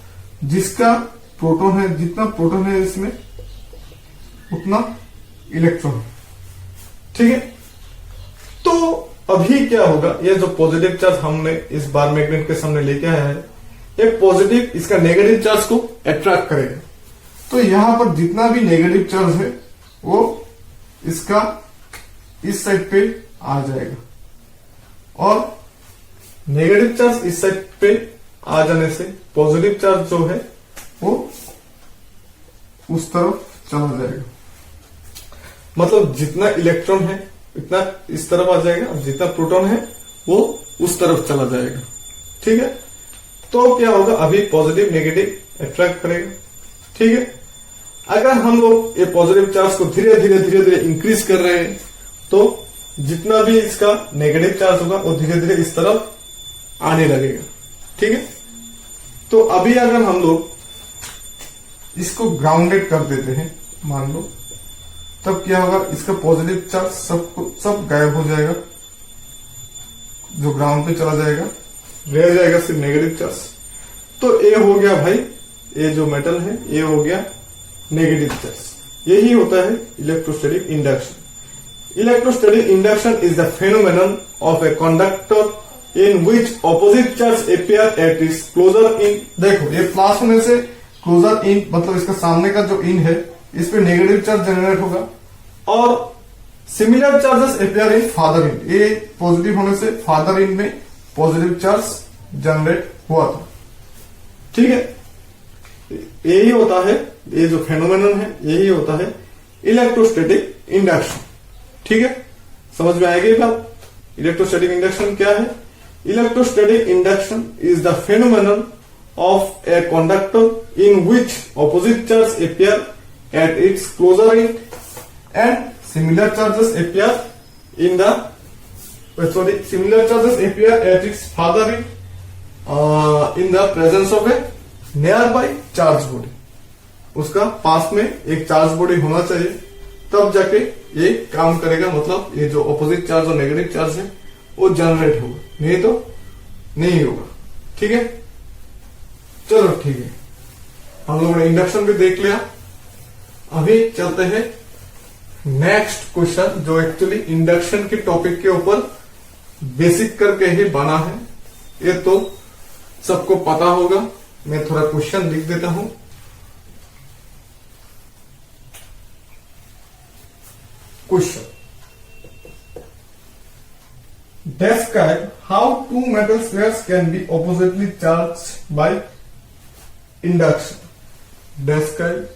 जिसका प्रोटॉन है, जितना प्रोटॉन है इसमें उतना इलेक्ट्रॉन, ठीक है। तो अभी क्या होगा, ये जो पॉजिटिव चार्ज हमने इस बार मैग्नेट के सामने लेके आया है, ये पॉजिटिव इसका नेगेटिव चार्ज को अट्रैक्ट करेगा। तो यहां पर जितना भी नेगेटिव चार्ज है वो इसका इस साइड पे आ जाएगा और नेगेटिव चार्ज इस साइड पे आ जाने से पॉजिटिव चार्ज जो है वो उस तरफ चला जाएगा। मतलब जितना इलेक्ट्रॉन है इतना इस तरफ आ जाएगा और जितना प्रोटॉन है वो उस तरफ चला जाएगा, ठीक है। तो क्या होगा, अभी पॉजिटिव नेगेटिव अट्रैक्ट करेगा, ठीक है। अगर हम लोग ये पॉजिटिव चार्ज को धीरे धीरे इंक्रीज कर रहे हैं तो जितना भी इसका नेगेटिव चार्ज होगा वो धीरे धीरे इस तरफ आने लगेगा, ठीक है। तो अभी अगर हम लोग इसको ग्राउंडेड कर देते हैं मान लो, तब क्या होगा, इसका पॉजिटिव चार्ज सब गायब हो जाएगा, जो ग्राउंड पे चला जाएगा, रह जाएगा सिर्फ नेगेटिव चार्ज। तो ये हो गया भाई, ये जो मेटल है ये हो गया नेगेटिव चार्ज। यही होता है electrostatic induction. Electrostatic induction is the phenomenon of a conductor in which opposite charge appear at its closer in. देखो ये प्लस होने से क्लोजर इन, मतलब इसका सामने का जो इन है इस पे नेगेटिव चार्ज जनरेट होगा और similar charges appear in father in. ये पॉजिटिव होने से फादर इन में पॉजिटिव चार्ज जनरेट हुआ था, ठीक है। यही होता है, ये जो फेनोमेनन है यही होता है इलेक्ट्रोस्टैटिक इंडक्शन, ठीक है। समझ में आएगी बात, इलेक्ट्रोस्टैटिक इंडक्शन क्या है। Electrostatic induction is the phenomenon of a conductor in which opposite charge appear at its closer end and similar charges appear similar charges appear at its farther end in the presence of a nearby charge body। उसका पास में एक charge body होना चाहिए, तब जाके ये काम करेगा। मतलब ये जो ऑपोजिट चार्ज और नेगेटिव चार्ज है वो जनरेट होगा, नहीं तो नहीं होगा, ठीक है। चलो ठीक है, हम लोगों ने इंडक्शन भी देख लिया। अभी चलते हैं नेक्स्ट क्वेश्चन, जो एक्चुअली इंडक्शन के टॉपिक के ऊपर बेसिक करके ही बना है। ये तो सबको पता होगा, मैं थोड़ा क्वेश्चन लिख देता हूं। Question, describe how two metal spheres can be oppositely charged by induction। Describe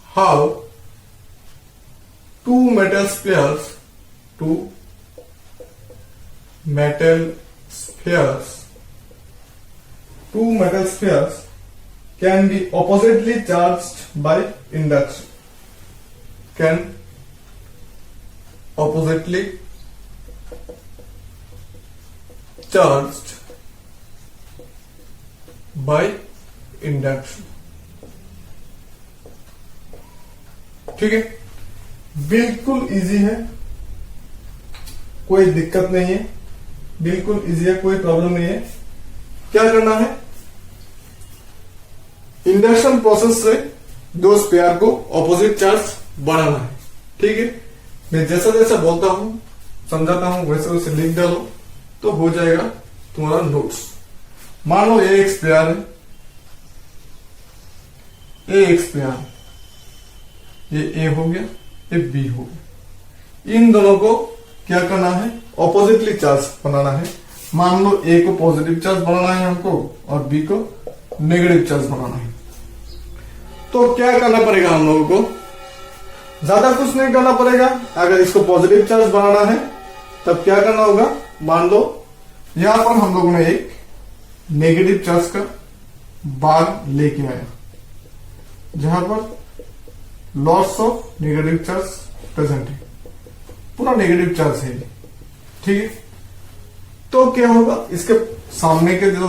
how two metal spheres can be oppositely charged by induction। Can oppositely charged by induction, ठीक है। बिल्कुल इजी है, कोई दिक्कत नहीं है, बिल्कुल इजी है, कोई प्रॉब्लम नहीं है। क्या करना है, इंडक्शन प्रोसेस से दो स्पेयर को ऑपोजिट चार्ज बनाना है, ठीक है। मैं जैसा जैसा बोलता हूं समझाता हूं वैसे वैसे लिख डालो तो हो जाएगा तुम्हारा नोट्स। मान लो ये एक स्पेयर है, ये एक स्पेयर है, ये ए हो गया, ये बी हो गया। इन दोनों को क्या करना है, ऑपोजिटली चार्ज बनाना है। मान लो ए को पॉजिटिव चार्ज बनाना है हमको और बी को नेगेटिव चार्ज बनाना है। तो क्या करना पड़ेगा हम लोगों को, ज्यादा कुछ नहीं करना पड़ेगा। अगर इसको पॉजिटिव चार्ज बनाना है तब क्या करना होगा, मान लो यहां पर हम लोगों ने एक नेगेटिव चार्ज का बाग लेके आया, जहां पर lots of negative charge present है, पूरा नेगेटिव चार्ज है, ठीक है। तो क्या होगा, इसके सामने के जो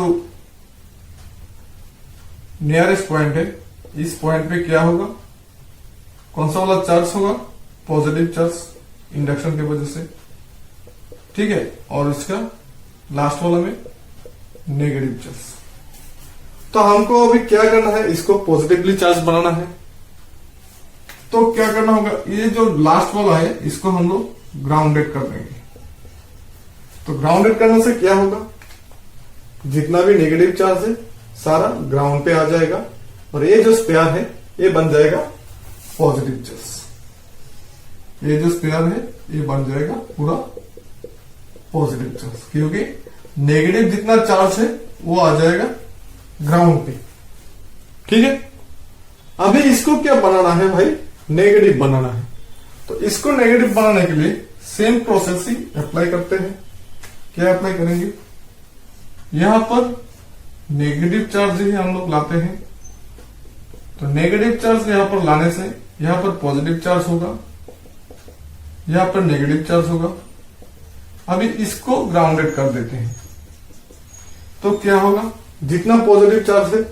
नियरेस्ट पॉइंट है, इस पॉइंट पे क्या होगा, कौन सा वाला चार्ज होगा, पॉजिटिव चार्ज इंडक्शन की वजह से, ठीक है। और इसका लास्ट वाला में नेगेटिव चार्ज। तो हमको अभी क्या करना है, इसको पॉजिटिवली चार्ज बनाना है। तो क्या करना होगा, ये जो लास्ट वाला है इसको हम लोग ग्राउंडेड कर देंगे। तो ग्राउंडेड करने से क्या होगा, जितना भी नेगेटिव चार्ज है सारा ग्राउंड पे आ जाएगा और ये जो स्पेयर है ये बन जाएगा पॉजिटिव चार्ज। ये जो स्पेयर है ये बन जाएगा पूरा पॉजिटिव चार्ज, क्योंकि नेगेटिव जितना चार्ज है वो आ जाएगा ग्राउंड पे, ठीक है। अभी इसको क्या बनाना है भाई, नेगेटिव बनाना है। तो इसको नेगेटिव बनाने के लिए सेम प्रोसेस ही अप्लाई करते हैं। क्या अप्लाई करेंगे, यहां पर नेगेटिव चार्ज ही हम लोग लाते हैं। तो नेगेटिव चार्ज यहां पर लाने से यहां पर पॉजिटिव चार्ज होगा, यहां पर नेगेटिव चार्ज होगा। अभी इसको ग्राउंडेड कर देते हैं। तो क्या होगा, जितना पॉजिटिव चार्ज है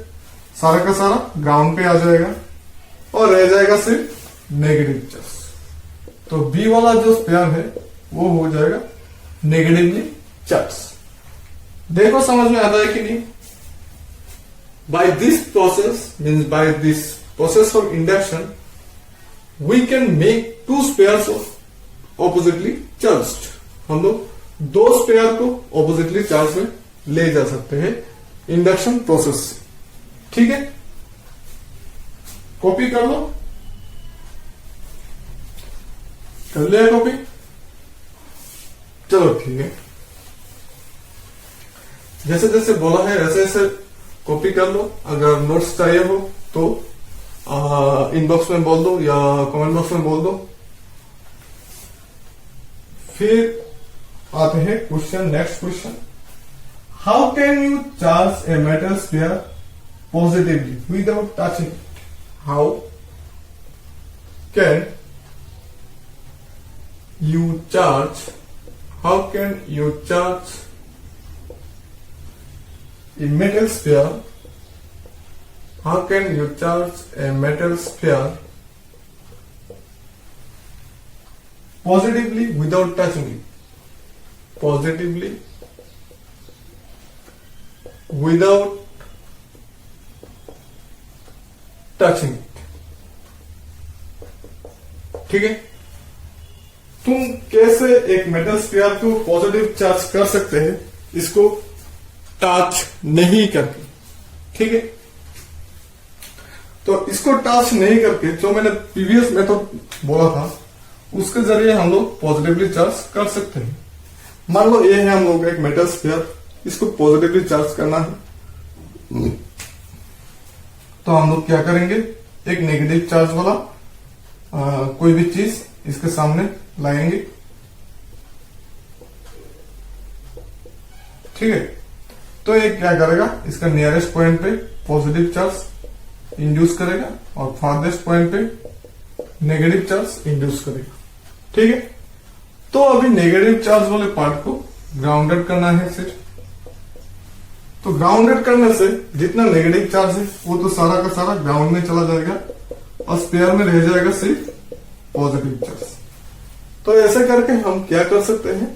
सारा का सारा ग्राउंड पे आ जाएगा और रह जाएगा सिर्फ नेगेटिव चार्ज। तो बी वाला जो स्पेयर है वो हो जाएगा नेगेटिवली चार्ज। देखो समझ में आता है कि नहीं। By this process means by this process of induction we can make two spheres of oppositely charged. हम लोग दो स्पेयर को ऑपोजिटली चार्ज में ले जा सकते हैं इंडक्शन प्रोसेस से, ठीक है। कॉपी कर लो, कर लिया कॉपी, चलो ठीक है। जैसे जैसे बोला है वैसे वैसे कॉपी कर लो। अगर नोट्स चाहिए हो तो इनबॉक्स में बोल दो या कमेंट बॉक्स में बोल दो। फिर आते हैं question, next question, how can you charge a metal sphere positively without touching it? How can you charge, how can you charge a metal sphere, how can you charge a metal sphere positively without touching it? Positively without touching it, ठीक है। तुम कैसे एक metal sphere को positive charge कर सकते हैं, इसको टच नहीं करके, ठीक है। तो इसको टच नहीं करके जो मैंने प्रीवियस मेथड बोला था उसके जरिए हम लोग पॉजिटिवली चार्ज कर सकते हैं। मान लो ये है हम लोग एक मेटल स्फीयर, इसको पॉजिटिवली चार्ज करना है। तो हम लोग क्या करेंगे, एक नेगेटिव चार्ज वाला कोई भी चीज इसके सामने लाएंगे, ठीक है। तो ये क्या करेगा, इसका नियरेस्ट पॉइंट पे पॉजिटिव चार्ज इंड्यूस करेगा और फारदेस्ट पॉइंट पे नेगेटिव चार्ज इंड्यूस करेगा, ठीक है। तो अभी नेगेटिव चार्ज वाले पार्ट को ग्राउंडेड करना है सिर्फ। तो ग्राउंडेड करने से जितना नेगेटिव चार्ज है वो तो सारा का सारा ग्राउंड में चला जाएगा और स्पेयर में रह जाएगा सिर्फ पॉजिटिव चार्ज। तो ऐसे करके हम क्या कर सकते हैं,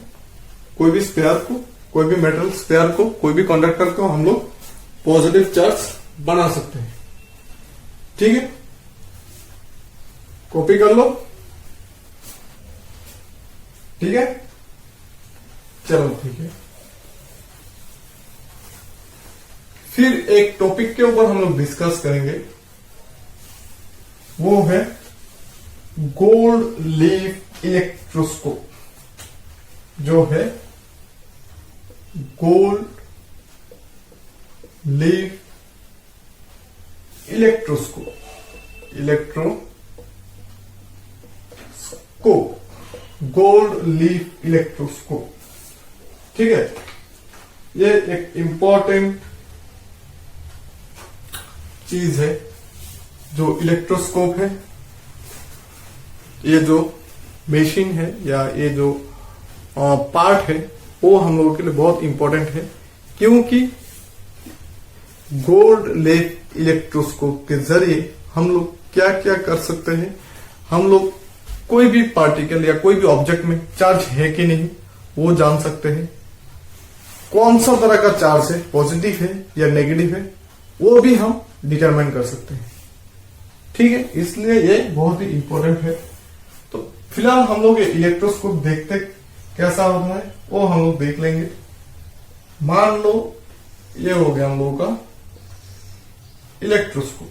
कोई भी स्पेयर को, कोई भी मेटल स्पेयर को, कोई भी कंडक्टर को हम लोग पॉजिटिव चार्ज बना सकते हैं, ठीक है। कॉपी कर लो, ठीक है। चलो ठीक है। फिर एक टॉपिक के ऊपर हम लोग डिस्कस करेंगे, वो है गोल्ड लीफ इलेक्ट्रोस्कोप जो है gold leaf gold leaf electroscope. ठीक है, ये एक इंपॉर्टेंट चीज है जो इलेक्ट्रोस्कोप है। ये जो मशीन है या ये जो पार्ट है वो हम लोगों के लिए बहुत इंपॉर्टेंट है, क्योंकि गोल्ड लीफ इलेक्ट्रोस्कोप के जरिए हम लोग क्या क्या कर सकते हैं। हम लोग कोई भी पार्टिकल या कोई भी ऑब्जेक्ट में चार्ज है कि नहीं वो जान सकते हैं। कौन सा तरह का चार्ज है, पॉजिटिव है या नेगेटिव है, वो भी हम डिटरमाइन कर सकते हैं। ठीक है, इसलिए ये बहुत ही इंपॉर्टेंट है। तो फिलहाल हम लोग ये इलेक्ट्रोस्कोप देखते कैसा होता है वो हम लोग देख लेंगे। मान लो ये हो गया हम लोगों का electroscope.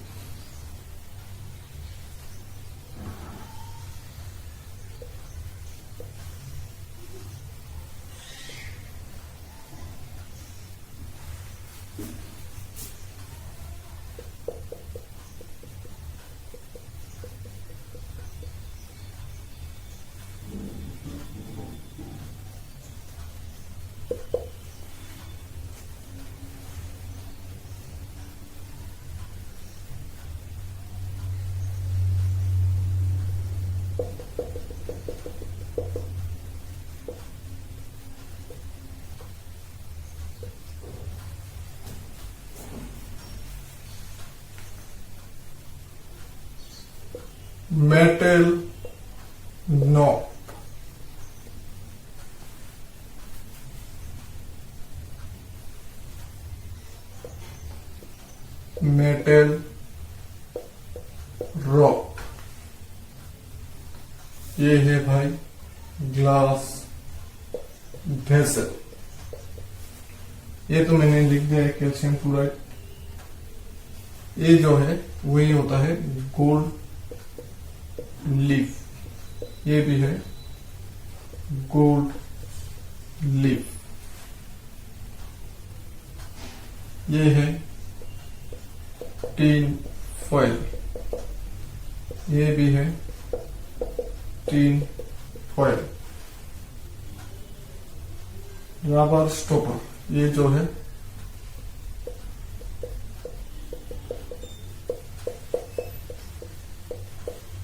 Metal knob, metal rock, ये है भाई ग्लास वेसल। ये तो मैंने लिख दिया है कैल्शियम क्लोराइड। ये जो है वही होता है गोल्ड लीफ, ये भी है गोल्ड लीफ। ये है टीन फॉइल, ये भी है टीन फॉइल। रबर स्टॉपर, ये जो है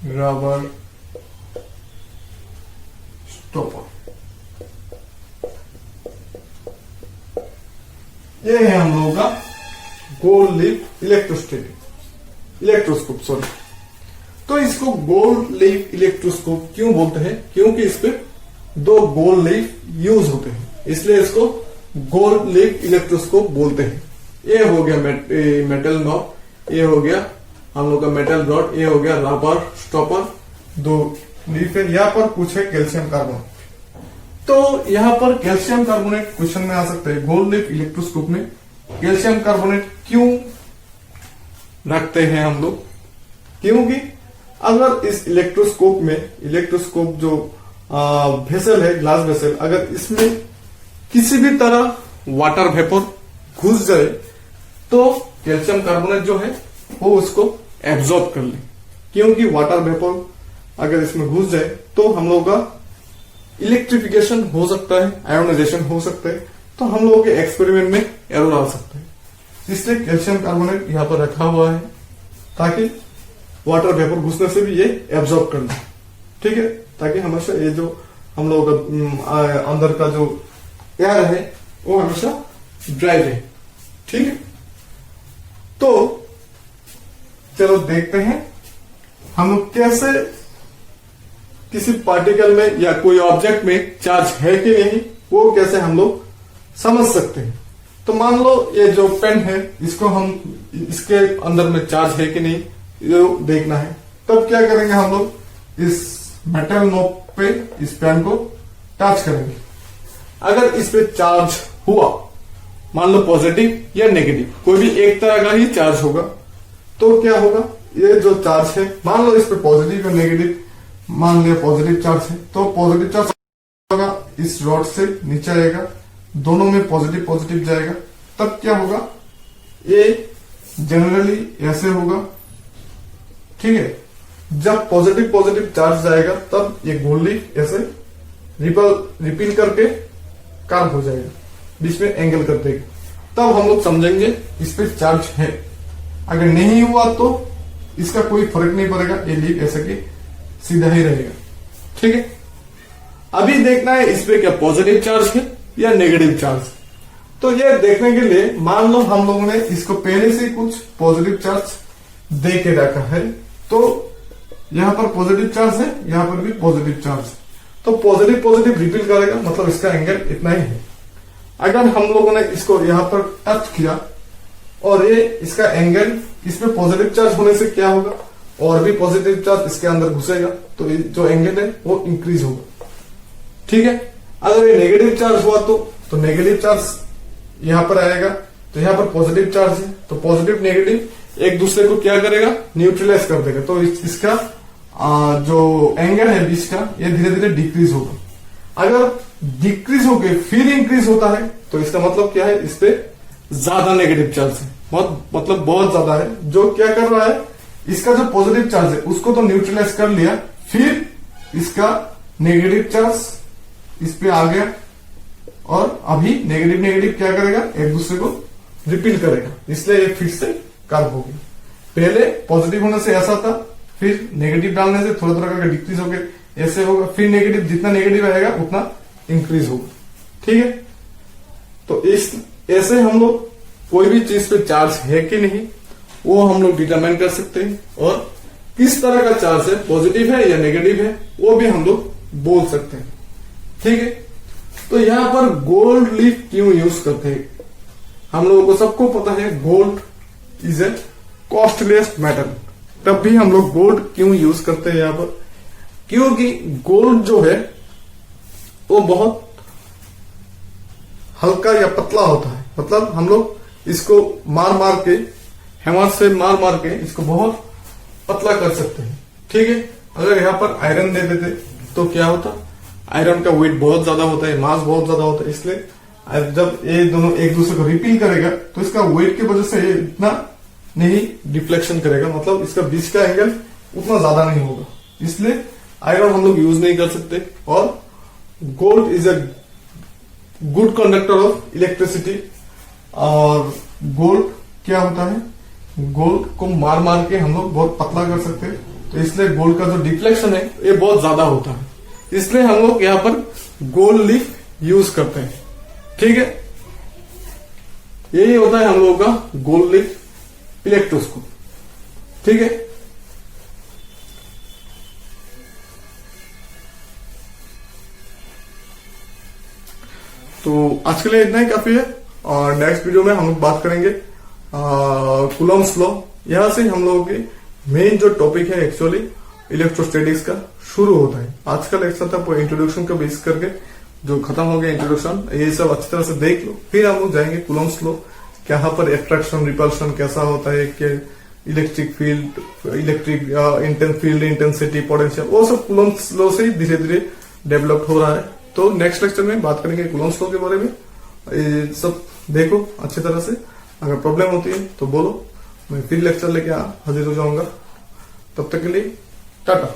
रबर स्टॉपर। ये है हम लोगों का गोल्ड लीफ इलेक्ट्रोस्कोप सॉरी। तो इसको गोल्ड लीफ इलेक्ट्रोस्कोप क्यों बोलते हैं? क्योंकि इस पे दो गोल्ड लीफ यूज होते हैं, इसलिए इसको गोल्ड लीफ इलेक्ट्रोस्कोप बोलते हैं। ये हो गया मेटल नॉब, ये हो गया हम लोग का मेटल रॉड, ये हो गया रबर स्टॉपर, दो लीफ है। यहाँ पर कुछ है कैल्शियम कार्बोनेट। तो यहाँ पर कैल्शियम कार्बोनेट क्वेश्चन में आ सकता है। गोल्ड लीफ इलेक्ट्रोस्कोप में कैल्शियम कार्बोनेट क्यों रखते हैं हम लोग? क्योंकि अगर इस इलेक्ट्रोस्कोप जो वेसल है, ग्लास वेसल, अगर इसमें किसी भी तरह वाटर वेपर घुस जाए तो कैल्शियम कार्बोनेट जो है वो उसको एब्जॉर्ब कर ले। क्योंकि वाटर वेपर अगर इसमें घुस जाए तो हम लोगों का इलेक्ट्रिफिकेशन हो सकता है, आयोनाइजेशन हो सकता है, तो हम लोगों के एक्सपेरिमेंट में एरर आ सकता है। इसलिए कैल्शियम कार्बोनेट यहाँ पर रखा हुआ है ताकि वाटर वेपर घुसने से भी ये एब्जॉर्ब कर ले। ठीक है, ताकि हमेशा ये जो हम लोगों का अंदर का जो एयर है वो हमेशा ड्राई रहे। ठीक है, तो चलो देखते हैं हम लोग कैसे किसी पार्टिकल में या कोई ऑब्जेक्ट में चार्ज है कि नहीं वो कैसे हम लोग समझ सकते हैं। तो मान लो ये जो पेन है इसको हम इसके अंदर में चार्ज है कि नहीं ये देखना है। तब क्या करेंगे, हम लोग इस मेटल नॉब पे इस पेन को टच करेंगे। अगर इस पे चार्ज हुआ, मान लो पॉजिटिव या नेगेटिव, कोई भी एक तरह का ही चार्ज होगा, तो क्या होगा, ये जो चार्ज है मान लो इस पे पॉजिटिव या नेगेटिव, मान लिया पॉजिटिव चार्ज है, तो पॉजिटिव चार्ज होगा इस रॉड से नीचे आएगा, दोनों में पॉजिटिव पॉजिटिव जाएगा, तब क्या होगा, ये जनरली ऐसे होगा, ठीक है। जब पॉजिटिव पॉजिटिव चार्ज जाएगा तब ये गोली ऐसे रिपील करके कार्व हो जाएगा, बीच में एंगल कर देगा, तब हम लोग समझेंगे इस पे चार्ज है। अगर नहीं हुआ तो इसका कोई फर्क नहीं पड़ेगा, ये लीफ ऐसे की सीधा ही रहेगा, ठीक है। अभी देखना है इस पे क्या पॉजिटिव चार्ज है या नेगेटिव चार्ज। तो ये देखने के लिए मान लो हम लोगों ने इसको पहले से कुछ पॉजिटिव चार्ज दे के रखा है, तो यहां पर पॉजिटिव चार्ज है, यहां पर भी पॉजिटिव चार्ज, तो पॉजिटिव पॉजिटिव रिपील करेगा, मतलब इसका एंगल इतना ही है। अगर हम लोगों ने इसको यहां पर टच किया और ये इसका एंगल, इसमें पॉजिटिव चार्ज होने से क्या होगा, और भी पॉजिटिव चार्ज इसके अंदर घुसेगा, तो जो एंगल है वो इंक्रीज होगा, ठीक है। अगर ये नेगेटिव चार्ज हुआ तो नेगेटिव चार्ज यहां पर आएगा, तो यहां पर पॉजिटिव चार्ज है, तो पॉजिटिव नेगेटिव एक दूसरे को क्या करेगा, न्यूट्रलाइज कर देगा, तो इसका जो एंगल है बीच का, ये धीरे धीरे डिक्रीज होगा। अगर डिक्रीज होके फिर इंक्रीज होता है तो इसका मतलब क्या है, इस पे ज्यादा नेगेटिव चार्ज है, मतलब बहुत ज्यादा है। जो क्या कर रहा है, इसका जो पॉजिटिव चार्ज है उसको तो न्यूट्रलाइज कर लिया, फिर इसका नेगेटिव चार्ज इस पे आ गया, और अभी नेगेटिव नेगेटिव क्या करेगा, एक दूसरे को रिपील करेगा, इसलिए ये फिर से कार्व होगी। पहले पॉजिटिव होने से ऐसा था, फिर नेगेटिव डालने से थोड़ा थोड़ा करके डिक्रीज हो गया, ऐसे होगा, फिर नेगेटिव, जितना नेगेटिव आएगा उतना इंक्रीज होगा, ठीक है। तो इस ऐसे हम लोग कोई भी चीज पे चार्ज है कि नहीं वो हम लोग डिटरमाइन कर सकते हैं, और किस तरह का चार्ज है, पॉजिटिव है या नेगेटिव है, वो भी हम लोग बोल सकते हैं, ठीक है। तो यहां पर गोल्ड लीफ क्यों यूज करते हैं, हम लोगों को सबको पता है gold is a costliest metal, तब भी हम लोग गोल्ड क्यों यूज करते हैं यहां पर, क्योंकि गोल्ड जो है वो बहुत हल्का या पतला होता है, मतलब हम लोग इसको मार मार के, हैमर से मार मार के इसको बहुत पतला कर सकते हैं, ठीक है। अगर यहाँ पर आयरन दे देते तो क्या होता, आयरन का वेट बहुत ज्यादा होता है, मास बहुत ज्यादा होता है, इसलिए जब ये दोनों एक दूसरे को रिपील करेगा तो इसका वेट की वजह से ये इतना नहीं डिफ्लेक्शन करेगा, मतलब इसका बीच का एंगल उतना ज्यादा नहीं होगा, इसलिए आयरन हम लोग यूज नहीं कर सकते। और gold is a good conductor of electricity, और गोल्ड क्या होता है, गोल्ड को मार मार के हम लोग बहुत पतला कर सकते हैं, तो इसलिए गोल्ड का जो डिफ्लेक्शन है ये बहुत ज्यादा होता है, इसलिए हम लोग यहाँ पर गोल्ड लीफ यूज करते हैं, ठीक है। यही होता है हम लोगों का गोल्ड लीफ इलेक्ट्रोस्कोप, ठीक है। तो आज के लिए इतना ही काफी है, और नेक्स्ट वीडियो में हम लोग बात करेंगे कूलम्ब्स लॉ। यहां से हम लोगों के मेन जो टॉपिक है एक्चुअली इलेक्ट्रोस्टैटिक्स का शुरू होता है। आज का लेक्चर था पूरा इंट्रोडक्शन का बेस करके, जो खत्म हो गया इंट्रोडक्शन, ये सब अच्छी तरह से देख लो, फिर हम लोग जाएंगे कूलम्ब्स लॉ, यहाँ पर अट्रैक्शन रिपल्शन कैसा होता है, कि electric field, electric field intensity, potential, वो सब कूलम्ब्स लॉ से धीरे धीरे डेवलप हो रहा है। तो नेक्स्ट लेक्चर में बात करेंगे कूलम्ब्स लॉ के बारे में, ये सब देखो अच्छी तरह से। अगर प्रॉब्लम होती है तो बोलो, मैं फिर लेक्चर लेके हाजिर हो जाऊंगा। तब तक के लिए टाटा।